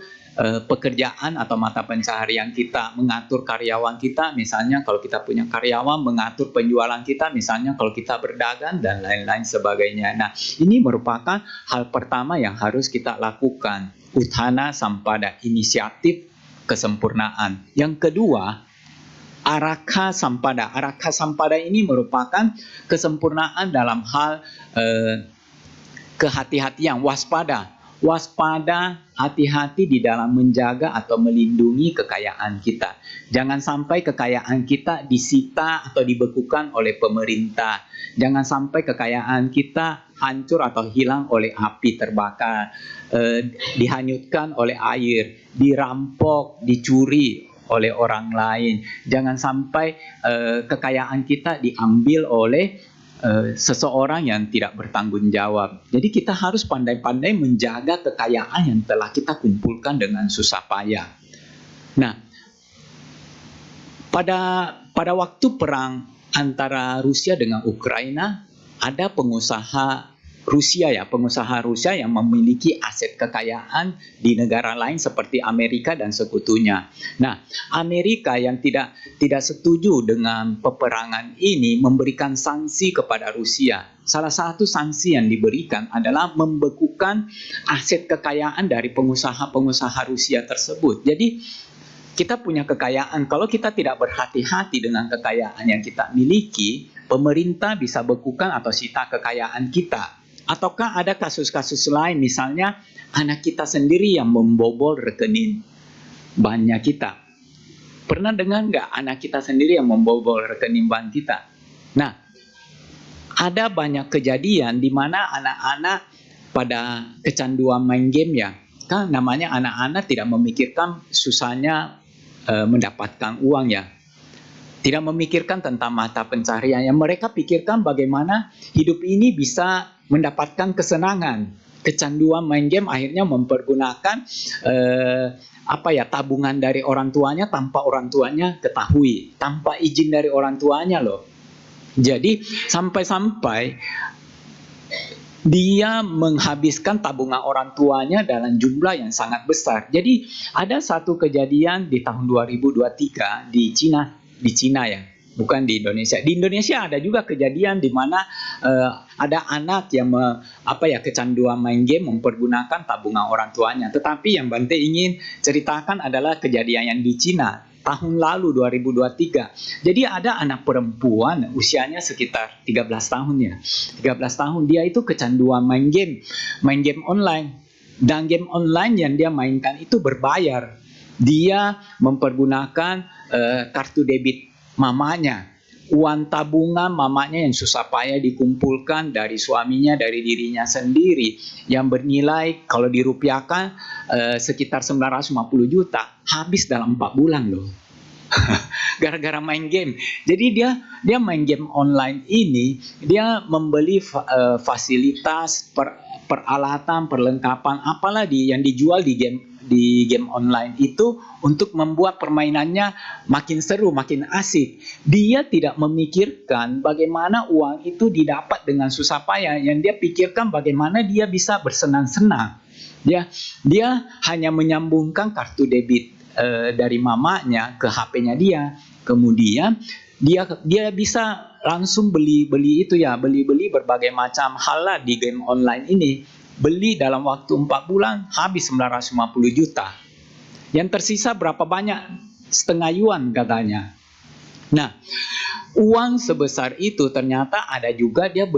pekerjaan atau mata pencaharian kita, mengatur karyawan kita, misalnya kalau kita punya karyawan, mengatur penjualan kita, misalnya kalau kita berdagang, dan lain-lain sebagainya. Nah, ini merupakan hal pertama yang harus kita lakukan. Uthana Sampada, inisiatif kesempurnaan. Yang kedua, Arakha Sampada. Arakha Sampada ini merupakan kesempurnaan dalam hal kehati-hatian, waspada. Waspada, hati-hati di dalam menjaga atau melindungi kekayaan kita. Jangan sampai kekayaan kita disita atau dibekukan oleh pemerintah. Jangan sampai kekayaan kita hancur atau hilang oleh api terbakar, dihanyutkan oleh air, dirampok, dicuri oleh orang lain. Jangan sampai kekayaan kita diambil oleh seseorang yang tidak bertanggung jawab. Jadi kita harus pandai-pandai menjaga kekayaan yang telah kita kumpulkan dengan susah payah. Nah, pada waktu perang antara Rusia dengan Ukraina, ada pengusaha Rusia yang memiliki aset kekayaan di negara lain seperti Amerika dan sekutunya. Nah, Amerika yang tidak setuju dengan peperangan ini memberikan sanksi kepada Rusia. Salah satu sanksi yang diberikan adalah membekukan aset kekayaan dari pengusaha-pengusaha Rusia tersebut. Jadi kita punya kekayaan, kalau kita tidak berhati-hati dengan kekayaan yang kita miliki, pemerintah bisa bekukan atau sita kekayaan kita. Ataukah ada kasus-kasus lain, misalnya anak kita sendiri yang membobol rekening banknya kita. Pernah dengar nggak anak kita sendiri yang membobol rekening bank kita? Nah, ada banyak kejadian di mana anak-anak pada kecanduan main game ya. Kan namanya anak-anak tidak memikirkan susahnya mendapatkan uang ya. Tidak memikirkan tentang mata pencarian. Yang mereka pikirkan bagaimana hidup ini bisa mendapatkan kesenangan. Kecanduan main game akhirnya mempergunakan tabungan dari orang tuanya tanpa orang tuanya ketahui, tanpa izin dari orang tuanya loh. Jadi sampai-sampai dia menghabiskan tabungan orang tuanya dalam jumlah yang sangat besar. Jadi ada satu kejadian di tahun 2023 di Cina ya, bukan di Indonesia. Di Indonesia ada juga kejadian di mana ada anak yang kecanduan main game mempergunakan tabungan orang tuanya. Tetapi yang Bante ingin ceritakan adalah kejadian yang di Cina tahun lalu 2023. Jadi ada anak perempuan usianya sekitar 13 tahun ya. 13 tahun dia itu kecanduan main game online. Dan game online yang dia mainkan itu berbayar. Dia mempergunakan kartu debit mamanya, uang tabungan mamanya yang susah payah dikumpulkan dari suaminya, dari dirinya sendiri, yang bernilai kalau dirupiahkan sekitar 950 juta, habis dalam 4 bulan loh. Gara-gara main game. Jadi dia main game online ini, dia membeli fasilitas, peralatan, perlengkapan apalah yang dijual di game online itu untuk membuat permainannya makin seru, makin asik. Dia tidak memikirkan bagaimana uang itu didapat dengan susah payah. Yang dia pikirkan bagaimana dia bisa bersenang-senang. Dia hanya menyambungkan kartu debit dari mamanya ke HP-nya dia. Kemudian dia bisa langsung beli berbagai macam hal lah di game online ini. Beli dalam waktu 4 bulan habis 950 juta. Yang tersisa berapa banyak? Setengah yuan katanya. Nah, uang sebesar itu ternyata ada juga dia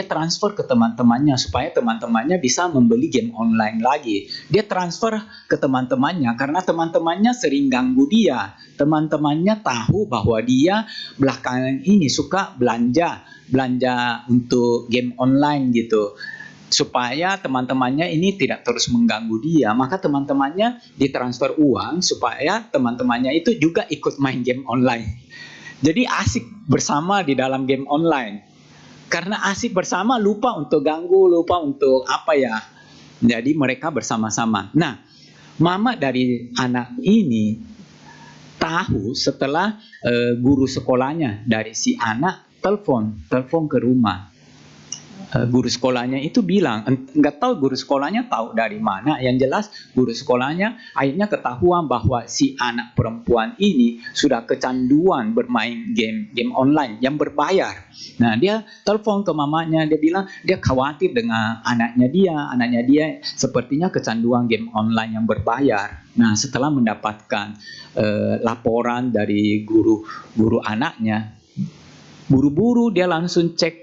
transfer ke teman-temannya supaya teman-temannya bisa membeli game online lagi. Dia transfer ke teman-temannya karena teman-temannya sering ganggu dia. Teman-temannya tahu bahwa dia belakangan ini suka belanja untuk game online gitu. Supaya teman-temannya ini tidak terus mengganggu dia, maka teman-temannya ditransfer uang supaya teman-temannya itu juga ikut main game online. Jadi asik bersama di dalam game online. Karena asik bersama, lupa untuk ganggu, lupa untuk jadi mereka bersama-sama. Nah, mama dari anak ini tahu setelah guru sekolahnya dari si anak telepon ke rumah. Guru sekolahnya itu bilang, nggak tahu guru sekolahnya tahu dari mana, yang jelas guru sekolahnya akhirnya ketahuan bahwa si anak perempuan ini sudah kecanduan bermain game online yang berbayar. Nah, dia telepon ke mamanya, dia bilang dia khawatir dengan anaknya dia sepertinya kecanduan game online yang berbayar. Nah, setelah mendapatkan laporan dari guru anaknya, buru-buru dia langsung cek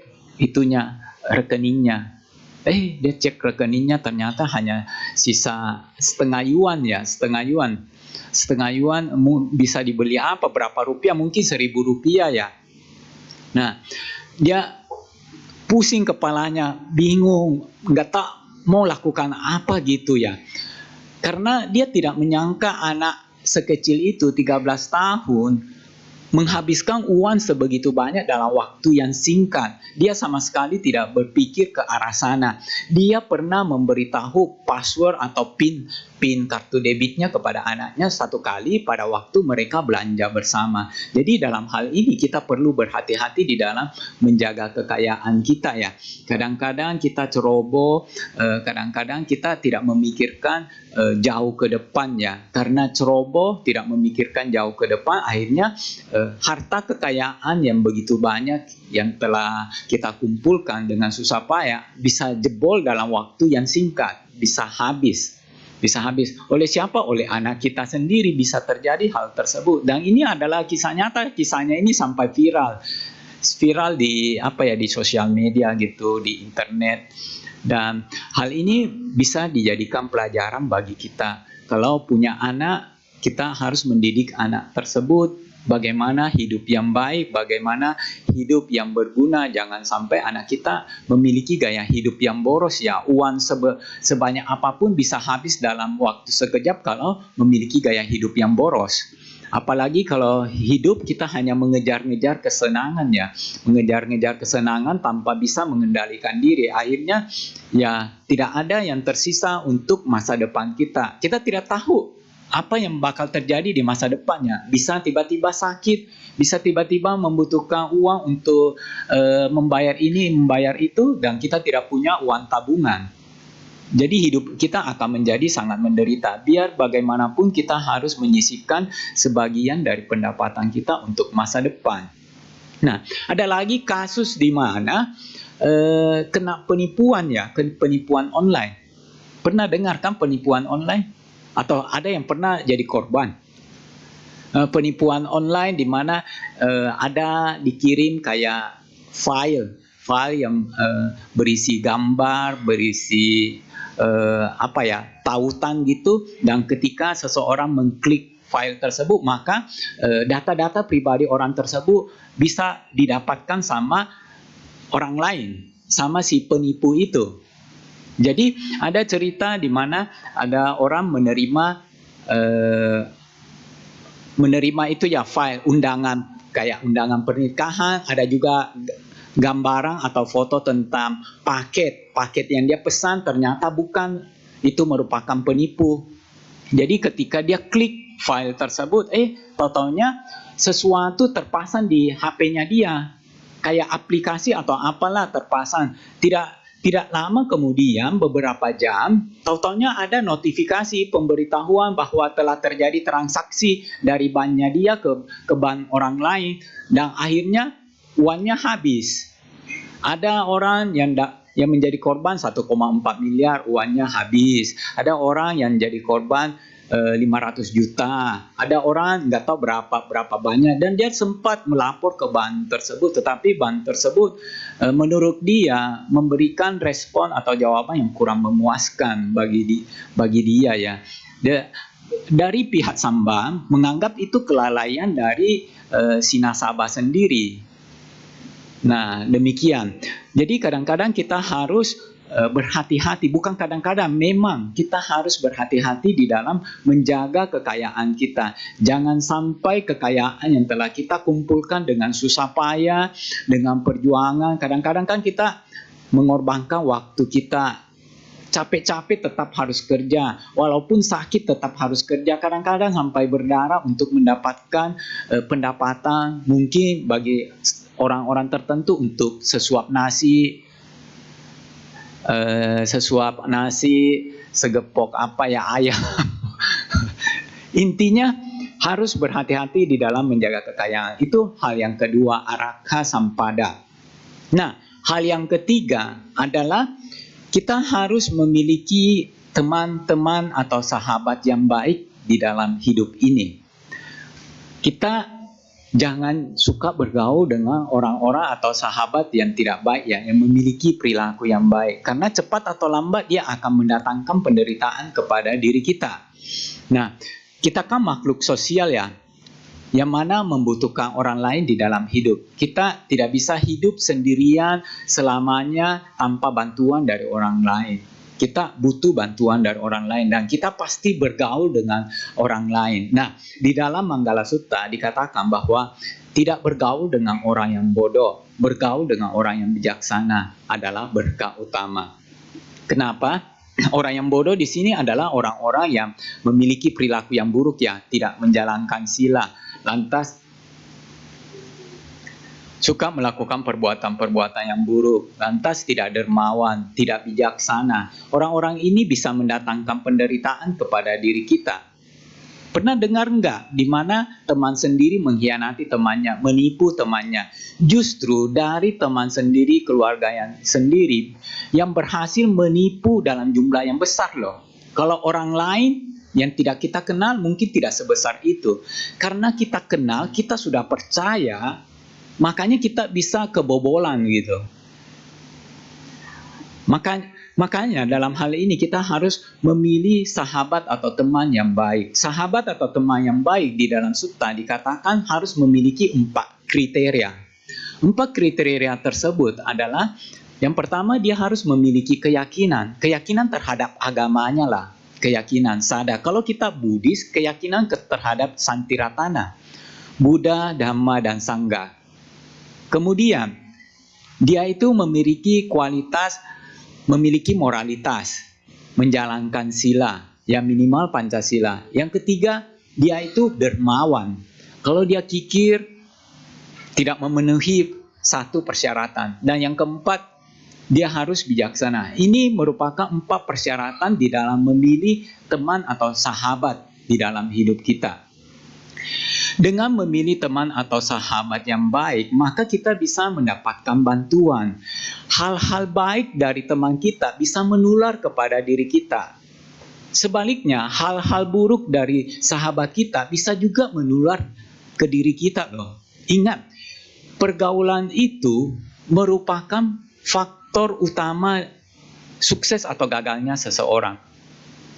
rekeningnya. Dia cek rekeningnya, ternyata hanya sisa setengah yuan. Setengah yuan bisa dibeli apa? Berapa rupiah? Mungkin 1.000 rupiah ya. Nah, dia pusing kepalanya, bingung, nggak tahu mau lakukan apa gitu ya. Karena dia tidak menyangka anak sekecil itu 13 tahun menghabiskan uang sebegitu banyak dalam waktu yang singkat. Dia sama sekali tidak berpikir ke arah sana. Dia pernah memberitahu password atau PIN kartu debitnya kepada anaknya satu kali pada waktu mereka belanja bersama. Jadi dalam hal ini kita perlu berhati-hati di dalam menjaga kekayaan kita ya. Kadang-kadang kita ceroboh, kadang-kadang kita tidak memikirkan jauh ke depan ya. Karena ceroboh, tidak memikirkan jauh ke depan, akhirnya harta kekayaan yang begitu banyak yang telah kita kumpulkan dengan susah payah bisa jebol dalam waktu yang singkat, bisa habis. Oleh siapa? Oleh anak kita sendiri bisa terjadi hal tersebut. Dan ini adalah kisah nyata. Kisahnya ini sampai viral di di sosial media gitu, di internet. Dan hal ini bisa dijadikan pelajaran bagi kita. Kalau punya anak, kita harus mendidik anak tersebut bagaimana hidup yang baik, bagaimana hidup yang berguna. Jangan sampai anak kita memiliki gaya hidup yang boros ya. Uang sebanyak apapun bisa habis dalam waktu sekejap kalau memiliki gaya hidup yang boros. Apalagi kalau hidup kita hanya mengejar-ngejar kesenangan ya. Mengejar-ngejar kesenangan tanpa bisa mengendalikan diri. Akhirnya ya tidak ada yang tersisa untuk masa depan kita. Kita tidak tahu apa yang bakal terjadi di masa depannya. Bisa tiba-tiba sakit, bisa tiba-tiba membutuhkan uang untuk membayar ini, membayar itu, dan kita tidak punya uang tabungan. Jadi hidup kita akan menjadi sangat menderita. Biar bagaimanapun kita harus menyisihkan sebagian dari pendapatan kita untuk masa depan. Nah, ada lagi kasus di mana kena penipuan ya, penipuan online. Pernah dengar kan penipuan online? Atau ada yang pernah jadi korban penipuan online di mana ada dikirim kayak file yang berisi gambar, berisi tautan gitu, dan ketika seseorang mengklik file tersebut maka data-data pribadi orang tersebut bisa didapatkan sama orang lain, sama si penipu itu. Jadi ada cerita di mana ada orang menerima itu ya file undangan, kayak undangan pernikahan, ada juga gambaran atau foto tentang paket yang dia pesan, ternyata bukan, itu merupakan penipu. Jadi ketika dia klik file tersebut, totalnya sesuatu terpasang di HP-nya dia, kayak aplikasi atau apalah terpasang. Tidak lama kemudian, beberapa jam, totalnya ada notifikasi pemberitahuan bahwa telah terjadi transaksi dari banknya dia ke bank orang lain, dan akhirnya uangnya habis. Ada orang yang menjadi korban 1,4 miliar, uangnya habis. Ada orang yang jadi korban 500 juta. Ada orang nggak tahu berapa banyak, dan dia sempat melapor ke bank tersebut, tetapi bank tersebut menurut dia memberikan respon atau jawaban yang kurang memuaskan bagi dia ya. Dari pihak sang bank menganggap itu kelalaian dari si nasabah sendiri. Nah, demikian. Jadi kadang-kadang kita harus berhati-hati, bukan kadang-kadang, memang kita harus berhati-hati di dalam menjaga kekayaan kita. Jangan sampai kekayaan yang telah kita kumpulkan dengan susah payah, dengan perjuangan, kadang-kadang kan kita mengorbankan waktu kita, capek-capek tetap harus kerja, walaupun sakit tetap harus kerja, kadang-kadang sampai berdarah untuk mendapatkan pendapatan, mungkin bagi orang-orang tertentu untuk sesuap nasi, segepok ayam. Intinya harus berhati-hati di dalam menjaga kekayaan. Itu hal yang kedua, araka sampada. Nah, hal yang ketiga adalah kita harus memiliki teman-teman atau sahabat yang baik di dalam hidup ini. Kita jangan suka bergaul dengan orang-orang atau sahabat yang tidak baik ya, yang memiliki perilaku yang baik. Karena cepat atau lambat dia akan mendatangkan penderitaan kepada diri kita. Nah, kita kan makhluk sosial ya, yang mana membutuhkan orang lain di dalam hidup. Kita tidak bisa hidup sendirian selamanya tanpa bantuan dari orang lain. Kita butuh bantuan dari orang lain dan kita pasti bergaul dengan orang lain. Nah, di dalam Manggala Sutta dikatakan bahwa tidak bergaul dengan orang yang bodoh, bergaul dengan orang yang bijaksana adalah berkah utama. Kenapa? Orang yang bodoh di sini adalah orang-orang yang memiliki perilaku yang buruk ya, tidak menjalankan sila, lantas suka melakukan perbuatan-perbuatan yang buruk, lantas tidak dermawan, tidak bijaksana. Orang-orang ini bisa mendatangkan penderitaan kepada diri kita. Pernah dengar enggak di mana teman sendiri mengkhianati temannya, menipu temannya? Justru dari teman sendiri, keluarga yang sendiri yang berhasil menipu dalam jumlah yang besar loh. Kalau orang lain yang tidak kita kenal mungkin tidak sebesar itu. Karena kita kenal, kita sudah percaya, makanya kita bisa kebobolan gitu. Makanya dalam hal ini kita harus memilih sahabat atau teman yang baik. Sahabat atau teman yang baik di dalam sutta dikatakan harus memiliki 4 kriteria. 4 kriteria tersebut adalah yang pertama, dia harus memiliki keyakinan terhadap agamanya lah. Keyakinan sada. Kalau kita Buddhis, keyakinan terhadap Santiratana, Buddha, Dhamma, dan Sangha. Kemudian, dia itu memiliki moralitas, menjalankan sila, ya minimal Pancasila. Yang ketiga, dia itu dermawan. Kalau dia kikir, tidak memenuhi 1 persyaratan. Dan yang keempat, dia harus bijaksana. Ini merupakan 4 persyaratan di dalam memilih teman atau sahabat di dalam hidup kita. Dengan memilih teman atau sahabat yang baik, maka kita bisa mendapatkan bantuan. Hal-hal baik dari teman kita bisa menular kepada diri kita. Sebaliknya, hal-hal buruk dari sahabat kita bisa juga menular ke diri kita loh. Ingat, pergaulan itu merupakan faktor utama sukses atau gagalnya seseorang.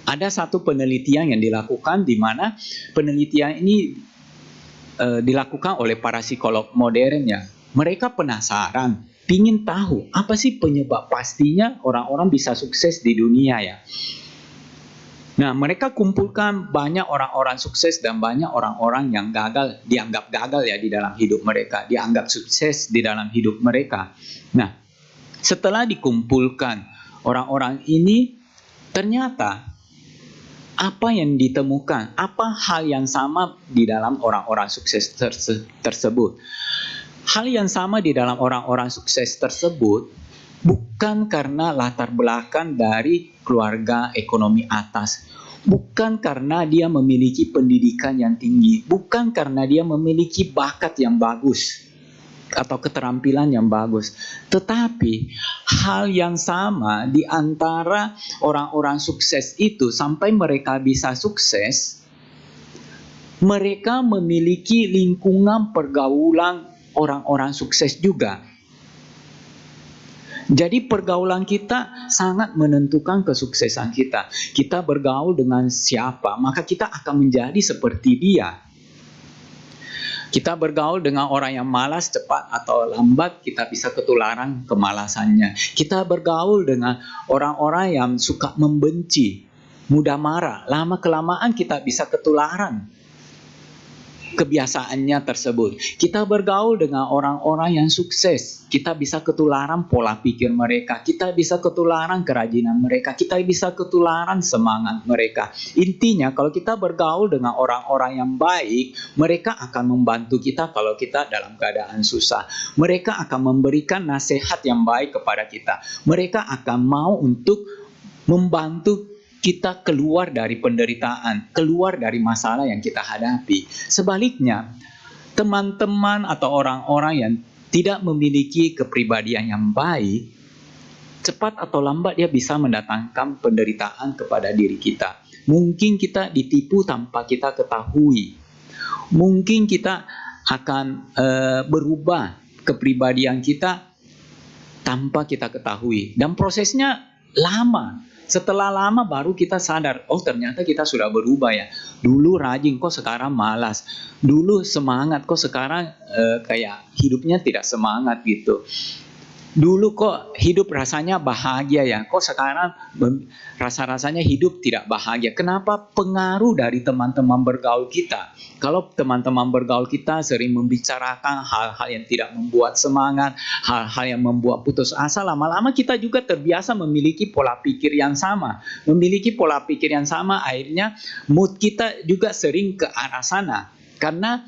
Ada satu penelitian yang dilakukan di mana penelitian ini dilakukan oleh para psikolog modern ya. Mereka penasaran, ingin tahu apa sih penyebab pastinya orang-orang bisa sukses di dunia ya. Nah, mereka kumpulkan banyak orang-orang sukses dan banyak orang-orang yang gagal, dianggap gagal ya di dalam hidup mereka, dianggap sukses di dalam hidup mereka. Nah, setelah dikumpulkan orang-orang ini, ternyata apa yang ditemukan, apa hal yang sama di dalam orang-orang sukses tersebut. Hal yang sama di dalam orang-orang sukses tersebut bukan karena latar belakang dari keluarga ekonomi atas, bukan karena dia memiliki pendidikan yang tinggi, bukan karena dia memiliki bakat yang bagus atau keterampilan yang bagus, tetapi hal yang sama di antara orang-orang sukses itu sampai mereka bisa sukses, mereka memiliki lingkungan pergaulan orang-orang sukses juga. Jadi pergaulan kita sangat menentukan kesuksesan kita. Kita bergaul dengan siapa, maka kita akan menjadi seperti dia. Kita bergaul dengan orang yang malas, cepat atau lambat, kita bisa ketularan kemalasannya. Kita bergaul dengan orang-orang yang suka membenci, mudah marah, lama-kelamaan kita bisa ketularan kebiasaannya tersebut. Kita bergaul dengan orang-orang yang sukses, kita bisa ketularan pola pikir mereka, kita bisa ketularan kerajinan mereka, kita bisa ketularan semangat mereka. Intinya kalau kita bergaul dengan orang-orang yang baik, mereka akan membantu kita kalau kita dalam keadaan susah. Mereka akan memberikan nasihat yang baik kepada kita. Mereka akan mau untuk membantu kita keluar dari penderitaan, keluar dari masalah yang kita hadapi. Sebaliknya, teman-teman atau orang-orang yang tidak memiliki kepribadian yang baik, cepat atau lambat dia bisa mendatangkan penderitaan kepada diri kita. Mungkin kita ditipu tanpa kita ketahui. Mungkin kita akan berubah kepribadian kita tanpa kita ketahui. Dan prosesnya lama. Setelah lama baru kita sadar, oh ternyata kita sudah berubah ya. Dulu rajin kok sekarang malas. Dulu semangat kok sekarang kayak hidupnya tidak semangat gitu. Dulu kok hidup rasanya bahagia ya, kok sekarang rasa-rasanya hidup tidak bahagia. Kenapa? Pengaruh dari teman-teman bergaul kita. Kalau teman-teman bergaul kita sering membicarakan hal-hal yang tidak membuat semangat, hal-hal yang membuat putus asa, lama-lama kita juga terbiasa memiliki pola pikir yang sama. Memiliki pola pikir yang sama, akhirnya mood kita juga sering ke arah sana. Karena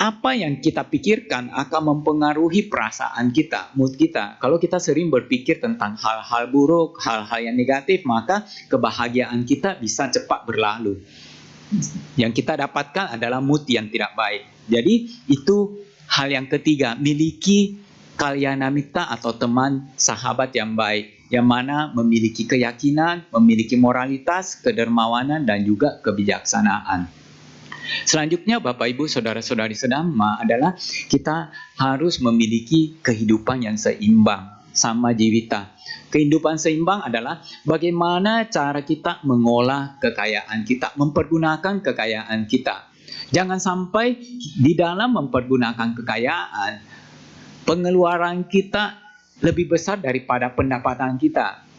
apa yang kita pikirkan akan mempengaruhi perasaan kita, mood kita. Kalau kita sering berpikir tentang hal-hal buruk, hal-hal yang negatif, maka kebahagiaan kita bisa cepat berlalu. Yang kita dapatkan adalah mood yang tidak baik. Jadi itu hal yang ketiga, miliki kalyanamita atau teman sahabat yang baik, yang mana memiliki keyakinan, memiliki moralitas, kedermawanan, dan juga kebijaksanaan. Selanjutnya Bapak Ibu Saudara-saudari sedama adalah kita harus memiliki kehidupan yang seimbang, sama jivita. Kehidupan seimbang adalah bagaimana cara kita mengolah kekayaan kita, mempergunakan kekayaan kita. Jangan sampai di dalam mempergunakan kekayaan, pengeluaran kita lebih besar daripada pendapatan kita.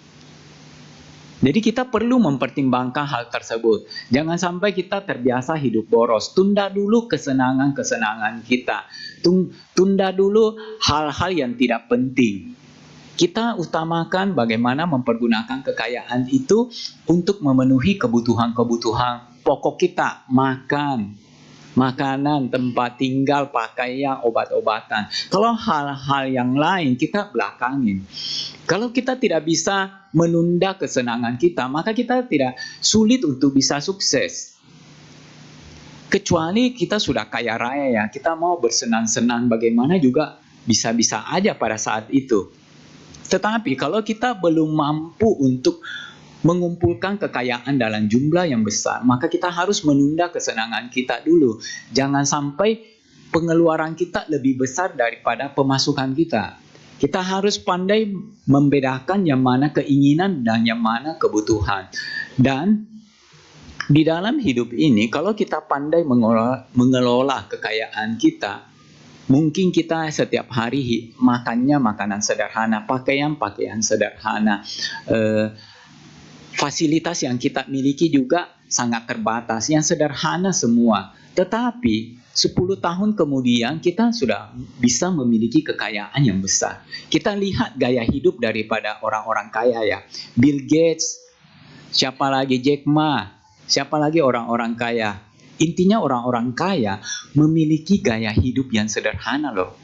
Jadi kita perlu mempertimbangkan hal tersebut. Jangan sampai kita terbiasa hidup boros. Tunda dulu kesenangan-kesenangan kita. Tunda dulu hal-hal yang tidak penting. Kita utamakan bagaimana mempergunakan kekayaan itu untuk memenuhi kebutuhan-kebutuhan pokok kita. Makan, makanan, tempat tinggal, pakaian, obat-obatan. Kalau hal-hal yang lain kita belakangin. Kalau kita tidak bisa menunda kesenangan kita, maka kita tidak sulit untuk bisa sukses. Kecuali kita sudah kaya raya ya, kita mau bersenang-senang bagaimana juga bisa-bisa aja pada saat itu. Tetapi kalau kita belum mampu untuk mengumpulkan kekayaan dalam jumlah yang besar, maka kita harus menunda kesenangan kita dulu. Jangan sampai pengeluaran kita lebih besar daripada pemasukan kita. Kita harus pandai membedakan yang mana keinginan dan yang mana kebutuhan. Dan di dalam hidup ini, kalau kita pandai mengelola kekayaan kita, mungkin kita setiap hari makannya makanan sederhana, pakaian sederhana, fasilitas yang kita miliki juga sangat terbatas, yang sederhana semua. Tetapi 10 tahun kemudian kita sudah bisa memiliki kekayaan yang besar. Kita lihat gaya hidup daripada orang-orang kaya ya. Bill Gates, siapa lagi Jack Ma, siapa lagi orang-orang kaya. Intinya orang-orang kaya memiliki gaya hidup yang sederhana loh.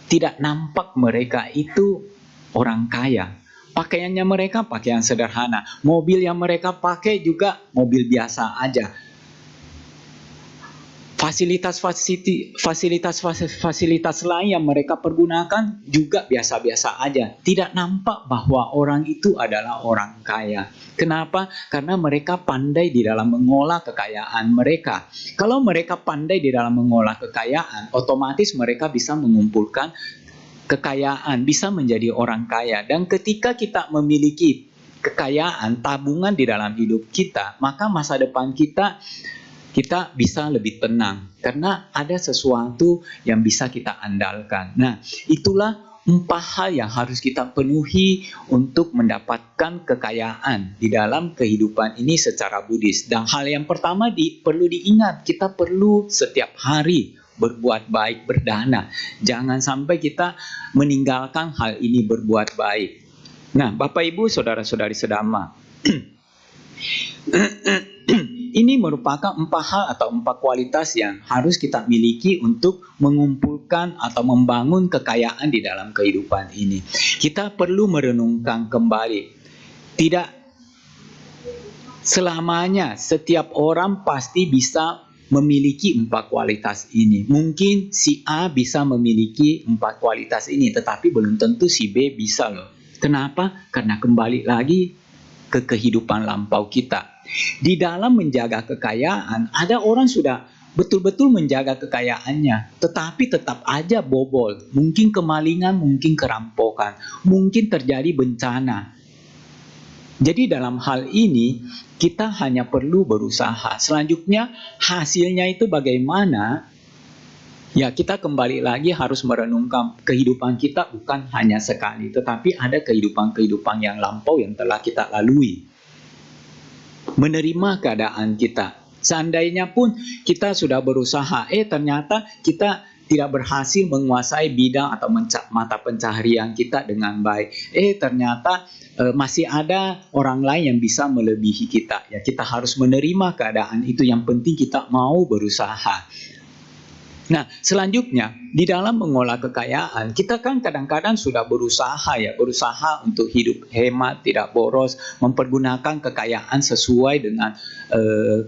Tidak nampak mereka itu orang kaya. Pakaiannya mereka pakaian sederhana. Mobil yang mereka pakai juga mobil biasa aja. Fasilitas lain yang mereka pergunakan juga biasa-biasa aja. Tidak nampak bahwa orang itu adalah orang kaya. Kenapa? Karena mereka pandai di dalam mengolah kekayaan mereka. Kalau mereka pandai di dalam mengolah kekayaan, otomatis mereka bisa mengumpulkan kekayaan, bisa menjadi orang kaya. Dan ketika kita memiliki kekayaan, tabungan di dalam hidup kita, maka masa depan kita bisa lebih tenang. Karena ada sesuatu yang bisa kita andalkan. Nah, itulah 4 hal yang harus kita penuhi untuk mendapatkan kekayaan di dalam kehidupan ini secara Buddhis. Dan hal yang pertama perlu diingat, kita perlu setiap hari berbuat baik, berdana. Jangan sampai kita meninggalkan hal ini berbuat baik. Nah, Bapak Ibu, Saudara-saudari sedama, ini merupakan 4 hal atau 4 kualitas yang harus kita miliki untuk mengumpulkan atau membangun kekayaan di dalam kehidupan ini. Kita perlu merenungkan kembali. Tidak selamanya setiap orang pasti bisa memiliki 4 kualitas ini. Mungkin si A bisa memiliki 4 kualitas ini, tetapi belum tentu si B bisa loh. Kenapa? Karena kembali lagi ke kehidupan lampau kita. Di dalam menjaga kekayaan, ada orang sudah betul-betul menjaga kekayaannya, tetapi tetap aja bobol. Mungkin kemalingan, mungkin kerampokan, mungkin terjadi bencana. Jadi dalam hal ini, kita hanya perlu berusaha. Selanjutnya, hasilnya itu bagaimana? Ya, kita kembali lagi harus merenungkan kehidupan kita bukan hanya sekali, tetapi ada kehidupan-kehidupan yang lampau yang telah kita lalui. Menerima keadaan kita. Seandainya pun kita sudah berusaha, ternyata kita tidak berhasil menguasai bidang atau mata pencaharian kita dengan baik. Ternyata masih ada orang lain yang bisa melebihi kita. Ya, kita harus menerima keadaan itu. Yang penting kita mau berusaha. Nah, selanjutnya di dalam mengolah kekayaan, kita kan kadang-kadang sudah berusaha untuk hidup hemat, tidak boros, mempergunakan kekayaan sesuai dengan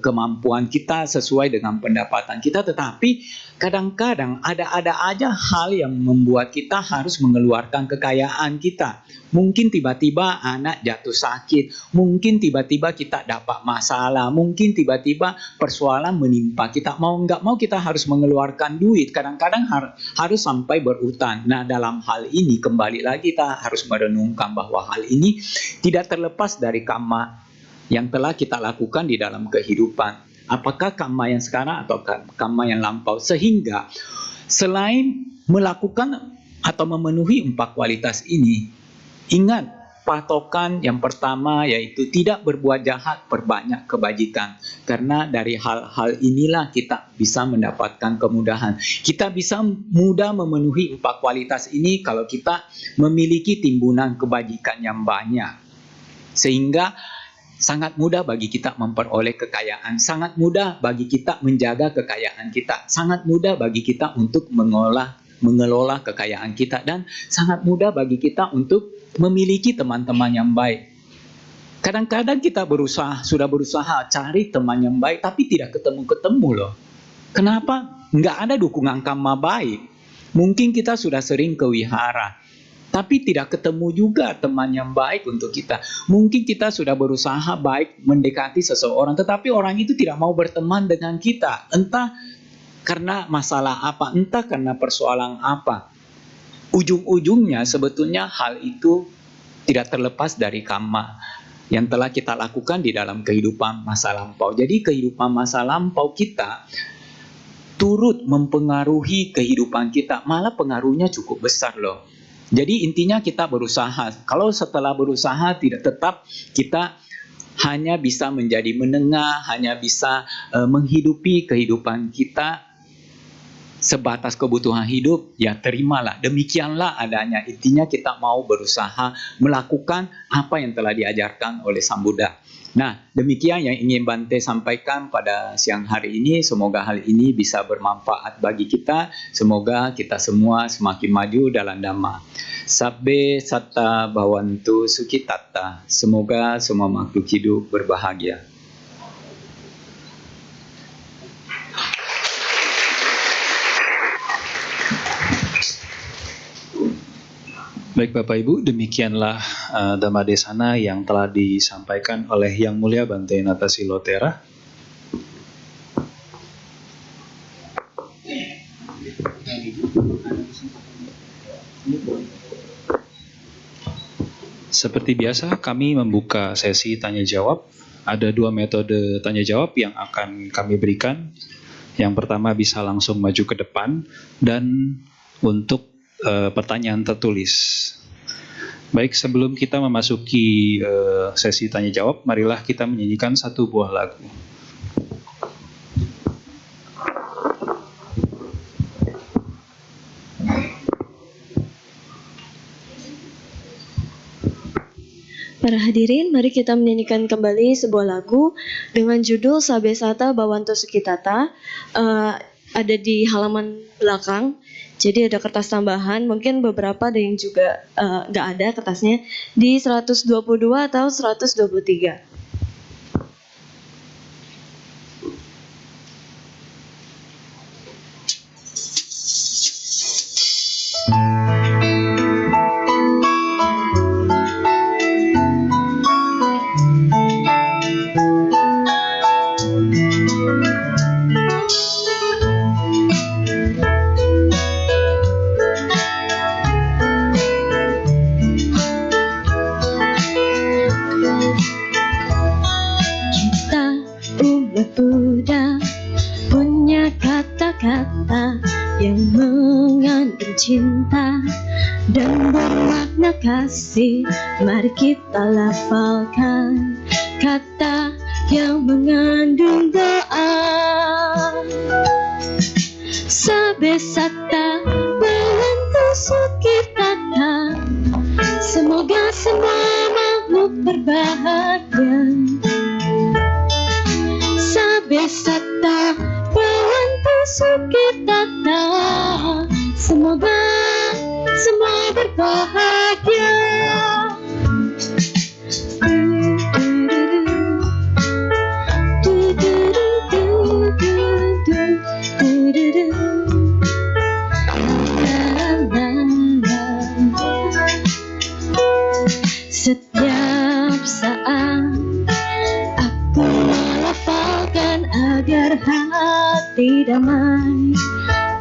kemampuan kita, sesuai dengan pendapatan kita. Tetapi kadang-kadang ada aja hal yang membuat kita harus mengeluarkan kekayaan kita. Mungkin tiba-tiba anak jatuh sakit, mungkin tiba-tiba kita dapat masalah, mungkin tiba-tiba persoalan menimpa kita. Mau nggak mau kita harus mengeluarkan duit, kadang-kadang harus sampai berutang. Nah, dalam hal ini kembali lagi kita harus merenungkan bahwa hal ini tidak terlepas dari karma yang telah kita lakukan di dalam kehidupan. Apakah karma yang sekarang atau karma yang lampau? Sehingga selain melakukan atau memenuhi 4 kualitas ini, ingat patokan yang pertama yaitu tidak berbuat jahat, perbanyak kebajikan. Karena dari hal-hal inilah kita bisa mendapatkan kemudahan. Kita bisa mudah memenuhi 4 kualitas ini kalau kita memiliki timbunan kebajikan yang banyak. Sehingga sangat mudah bagi kita memperoleh kekayaan, sangat mudah bagi kita menjaga kekayaan kita, sangat mudah bagi kita untuk mengelola kekayaan kita, dan sangat mudah bagi kita untuk memiliki teman-teman yang baik. Kadang-kadang kita sudah berusaha cari teman yang baik, tapi tidak ketemu-ketemu loh. Kenapa? Nggak ada dukungan karma baik. Mungkin kita sudah sering ke wihara, tapi tidak ketemu juga teman yang baik untuk kita. Mungkin kita sudah berusaha baik mendekati seseorang, tetapi orang itu tidak mau berteman dengan kita. Entah karena masalah apa, entah karena persoalan apa. Ujung-ujungnya sebetulnya hal itu tidak terlepas dari karma yang telah kita lakukan di dalam kehidupan masa lampau. Jadi kehidupan masa lampau kita turut mempengaruhi kehidupan kita, malah pengaruhnya cukup besar loh. Jadi intinya kita berusaha. Kalau setelah berusaha tidak tetap kita hanya bisa menjadi menengah, hanya bisa menghidupi kehidupan kita sebatas kebutuhan hidup, ya terimalah. Demikianlah adanya. Intinya kita mau berusaha melakukan apa yang telah diajarkan oleh Sang Buddha. Nah, demikian yang ingin Bante sampaikan pada siang hari ini. Semoga hal ini bisa bermanfaat bagi kita. Semoga kita semua semakin maju dalam Dhamma. Sabbe satta bhavantu sukhitatta. Semoga semua makhluk hidup berbahagia. Baik Bapak Ibu, demikianlah Dhamma Desana yang telah disampaikan oleh Yang Mulia Bante Natasilotera. Seperti biasa, kami membuka sesi tanya jawab. Ada 2 metode tanya jawab yang akan kami berikan. Yang pertama bisa langsung maju ke depan, dan untuk pertanyaan tertulis. Baik, sebelum kita memasuki sesi tanya jawab, marilah kita menyanyikan 1 buah lagu. Para hadirin, mari kita menyanyikan kembali sebuah lagu dengan judul Sabbe satta bhavantu sukhitatta. Ada di halaman belakang. Jadi ada kertas tambahan, mungkin beberapa ada yang juga nggak ada kertasnya, di 122 atau 123. kasih, mari kita lafalkan kata yang mengandung doa. Sabe sata Bhavantu Sukhitata, semoga semua makhluk berbahagia. Sabe sata Bhavantu Sukhitata, semoga semua berbahagia. Setiap saat aku melafalkan agar hati damai,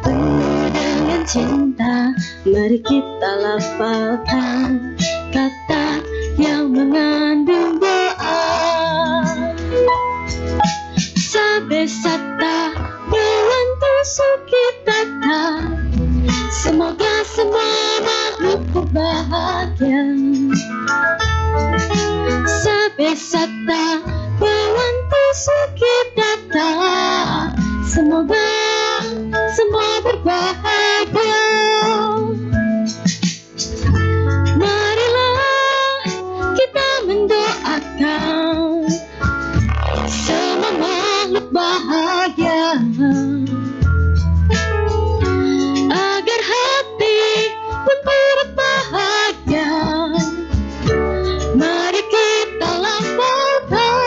penuh dengan cinta, mari kita lafalkan kata yang mengandung doa. Sabe sata Bhavantu Sukhitata, semoga semua makhluk berbahagia. Sabe sata Bhavantu Sukhitata, semoga semua berbahagia. Marilah kita mendoakan semua makhluk bahagia, agar hati pun turut bahagia. Mari kita lafalkan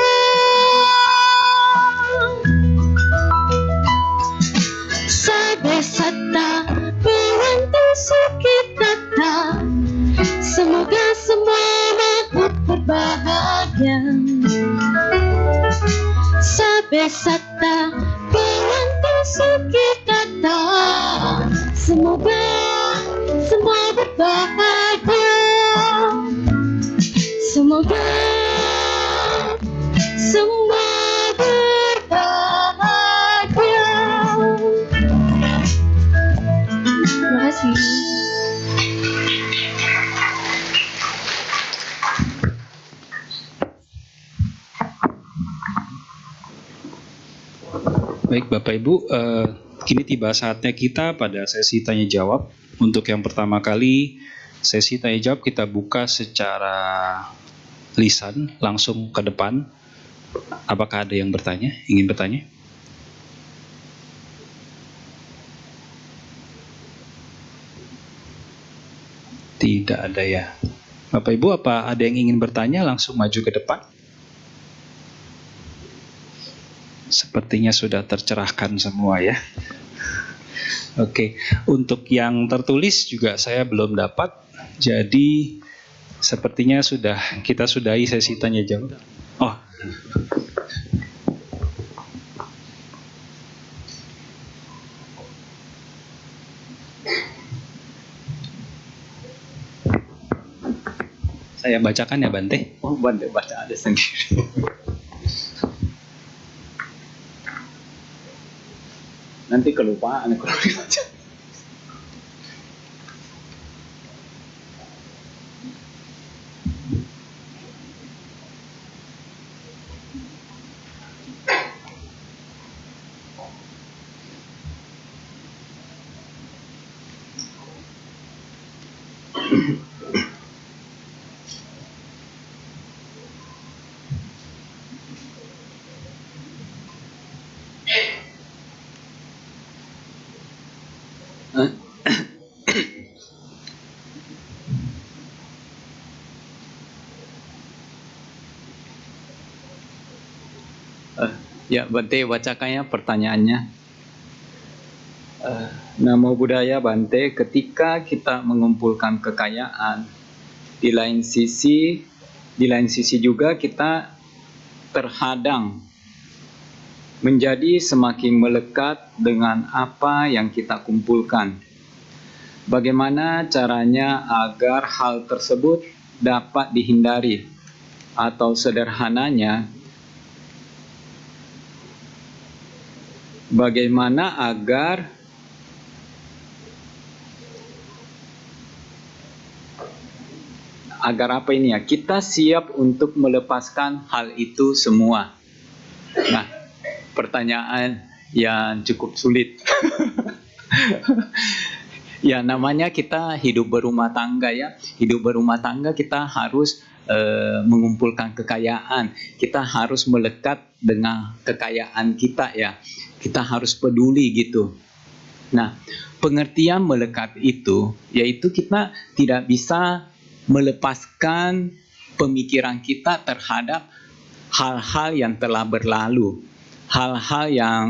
Sabe sata Bhavantu Sukhitata, semoga semua makhluk berbahagia. Sabe sata Bhavantu Sukhitata, semoga semua berbahagia. Semoga semua berbahagia. Terima kasih. Baik Bapak Ibu, kini tiba saatnya kita pada sesi tanya jawab. Untuk yang pertama kali, sesi tanya jawab kita buka secara lisan, langsung ke depan. Apakah ada yang bertanya, ingin bertanya? Tidak ada ya. Bapak Ibu, apa ada yang ingin bertanya, langsung maju ke depan? Sepertinya sudah tercerahkan semua ya. Oke, untuk yang tertulis juga saya belum dapat. Jadi sepertinya kita sudahi sesi tanya jawab. Oh. Saya bacakan ya Bante. Oh, Bante baca ada sendiri. Nanti kelupaan kalau dibaca. Ya, Bante bacakannya pertanyaannya. Namo Buddhaya Bante, ketika kita mengumpulkan kekayaan, di lain sisi juga kita terhadang menjadi semakin melekat dengan apa yang kita kumpulkan. Bagaimana caranya agar hal tersebut dapat dihindari? Atau sederhananya, bagaimana agar agar apa ini ya? Kita siap untuk melepaskan hal itu semua. Nah, pertanyaan yang cukup sulit. Ya, namanya kita hidup berumah tangga ya. Hidup berumah tangga kita harus mengumpulkan kekayaan. Kita harus melekat dengan kekayaan kita ya. Kita harus peduli gitu. Nah, pengertian melekat itu yaitu kita tidak bisa melepaskan pemikiran kita terhadap hal-hal yang telah berlalu. Hal-hal yang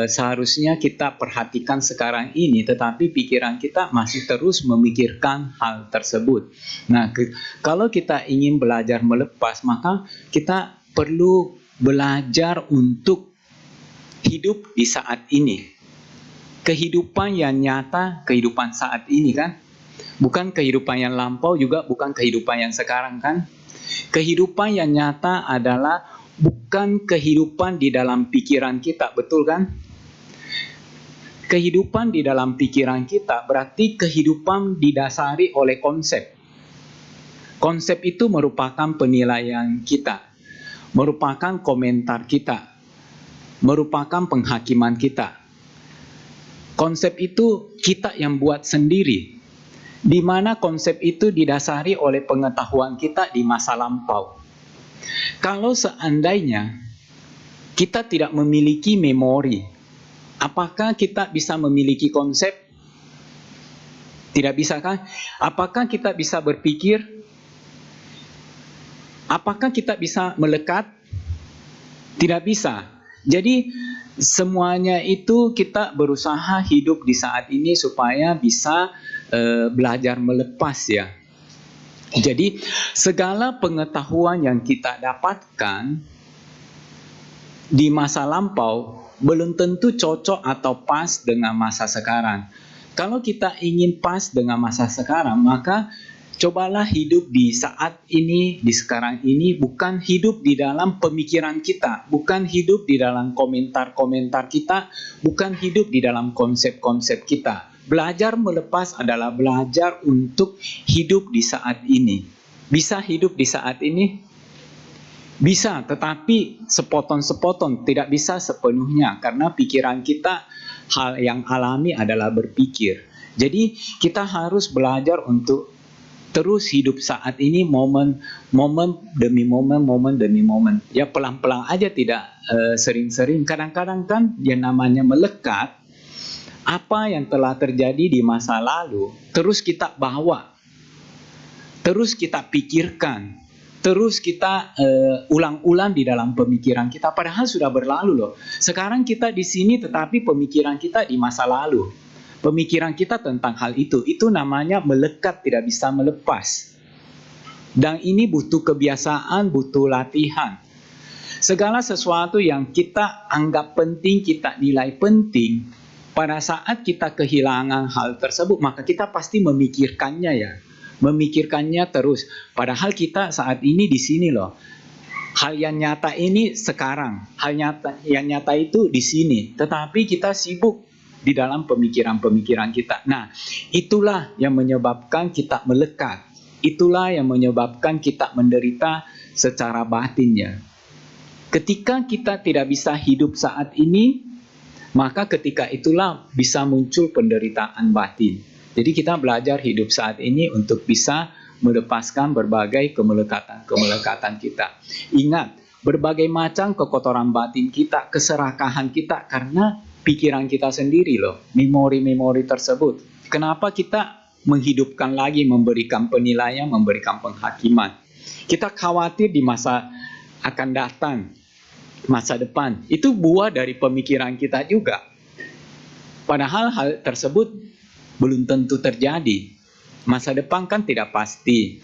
seharusnya kita perhatikan sekarang ini, tetapi pikiran kita masih terus memikirkan hal tersebut. Nah, kalau kita ingin belajar melepas, maka kita perlu belajar untuk hidup di saat ini. Kehidupan yang nyata, kehidupan saat ini kan? Bukan kehidupan yang lampau, juga bukan kehidupan yang sekarang kan? Kehidupan yang nyata adalah bukan kehidupan di dalam pikiran kita, betul kan? Kehidupan di dalam pikiran kita berarti kehidupan didasari oleh konsep. Konsep itu merupakan penilaian kita, merupakan komentar kita, merupakan penghakiman kita. Konsep itu kita yang buat sendiri, di mana konsep itu didasari oleh pengetahuan kita di masa lampau. Kalau seandainya kita tidak memiliki memori, apakah kita bisa memiliki konsep? Tidak bisa kan? Apakah kita bisa berpikir? Apakah kita bisa melekat? Tidak bisa. Jadi semuanya itu kita berusaha hidup di saat ini supaya bisa belajar melepas ya. Jadi segala pengetahuan yang kita dapatkan di masa lampau belum tentu cocok atau pas dengan masa sekarang. Kalau kita ingin pas dengan masa sekarang, maka cobalah hidup di saat ini, di sekarang ini, bukan hidup di dalam pemikiran kita, bukan hidup di dalam komentar-komentar kita, bukan hidup di dalam konsep-konsep kita. Belajar melepas adalah belajar untuk hidup di saat ini. Bisa hidup di saat ini? Bisa, tetapi sepotong-sepotong, tidak bisa sepenuhnya. Karena pikiran kita, hal yang alami adalah berpikir. Jadi kita harus belajar untuk terus hidup saat ini, momen demi momen. Ya pelan-pelan aja, tidak sering-sering. Kadang-kadang kan yang namanya melekat, apa yang telah terjadi di masa lalu, terus kita bawa, terus kita pikirkan, terus kita ulang-ulang di dalam pemikiran kita, padahal sudah berlalu loh. Sekarang kita di sini, tetapi pemikiran kita di masa lalu. Pemikiran kita tentang hal itu namanya melekat, tidak bisa melepas. Dan ini butuh kebiasaan, butuh latihan. Segala sesuatu yang kita anggap penting, kita nilai penting, pada saat kita kehilangan hal tersebut, maka kita pasti memikirkannya ya. Memikirkannya terus. Padahal kita saat ini di sini loh. Hal yang nyata ini sekarang. Hal yang nyata itu di sini. Tetapi kita sibuk di dalam pemikiran-pemikiran kita. Nah, itulah yang menyebabkan kita melekat. Itulah yang menyebabkan kita menderita secara batinnya. Ketika kita tidak bisa hidup saat ini, maka ketika itulah bisa muncul penderitaan batin. Jadi kita belajar hidup saat ini untuk bisa melepaskan berbagai kemelekatan kita. Ingat, berbagai macam kekotoran batin kita, keserakahan kita, karena pikiran kita sendiri loh, memori-memori tersebut. Kenapa kita menghidupkan lagi, memberikan penilaian, memberikan penghakiman? Kita khawatir di masa akan datang, masa depan, itu buah dari pemikiran kita juga. Padahal hal tersebut belum tentu terjadi. Masa depan kan tidak pasti.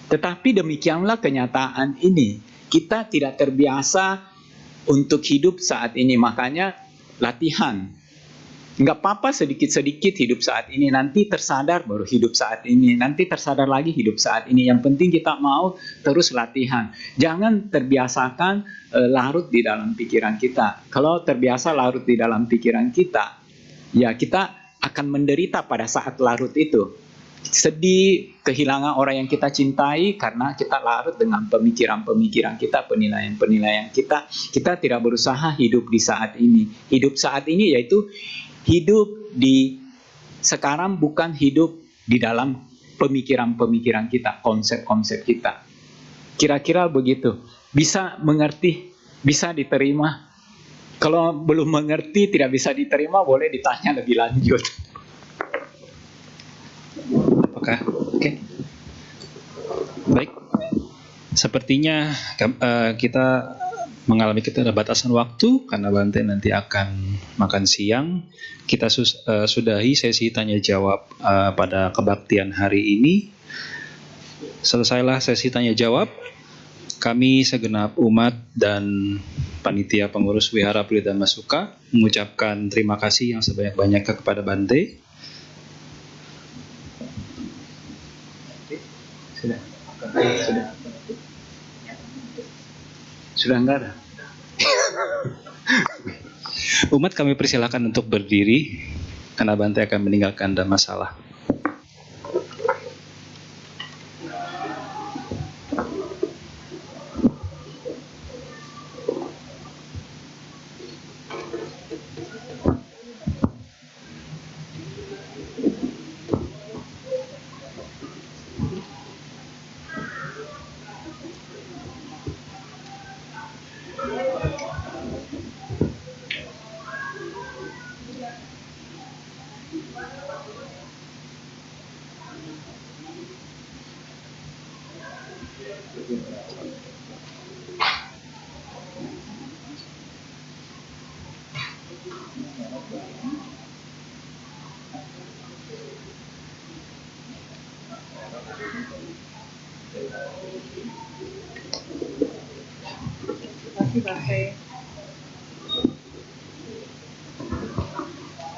Tetapi demikianlah kenyataan ini. Kita tidak terbiasa untuk hidup saat ini, makanya latihan. Nggak apa-apa sedikit-sedikit hidup saat ini, nanti tersadar baru hidup saat ini, nanti tersadar lagi hidup saat ini. Yang penting kita mau terus latihan. Jangan terbiasakan larut di dalam pikiran kita. Kalau terbiasa larut di dalam pikiran kita, ya kita akan menderita pada saat larut itu. sedih kehilangan orang yang kita cintai karena kita larut dengan pemikiran-pemikiran kita, penilaian-penilaian kita. Kita tidak berusaha hidup di saat ini. Hidup saat ini yaitu hidup di sekarang, bukan hidup di dalam pemikiran-pemikiran kita, konsep-konsep kita. Kira-kira begitu. Bisa mengerti, bisa diterima. Kalau belum mengerti, tidak bisa diterima, boleh ditanya lebih lanjut. Apakah? Oke. Baik. Sepertinya kita mengalami keterbatasan waktu karena Bante nanti akan makan siang. Kita sudahi sesi tanya jawab pada kebaktian hari ini. Selesailah sesi tanya jawab. Kami segenap umat dan panitia pengurus Wihara Pridama Sukha mengucapkan terima kasih yang sebanyak-banyaknya kepada Bante. Sudah enggak ada. Umat kami persilakan untuk berdiri karena Bante akan meninggalkan Dhammasala. Terima kasih, Bante.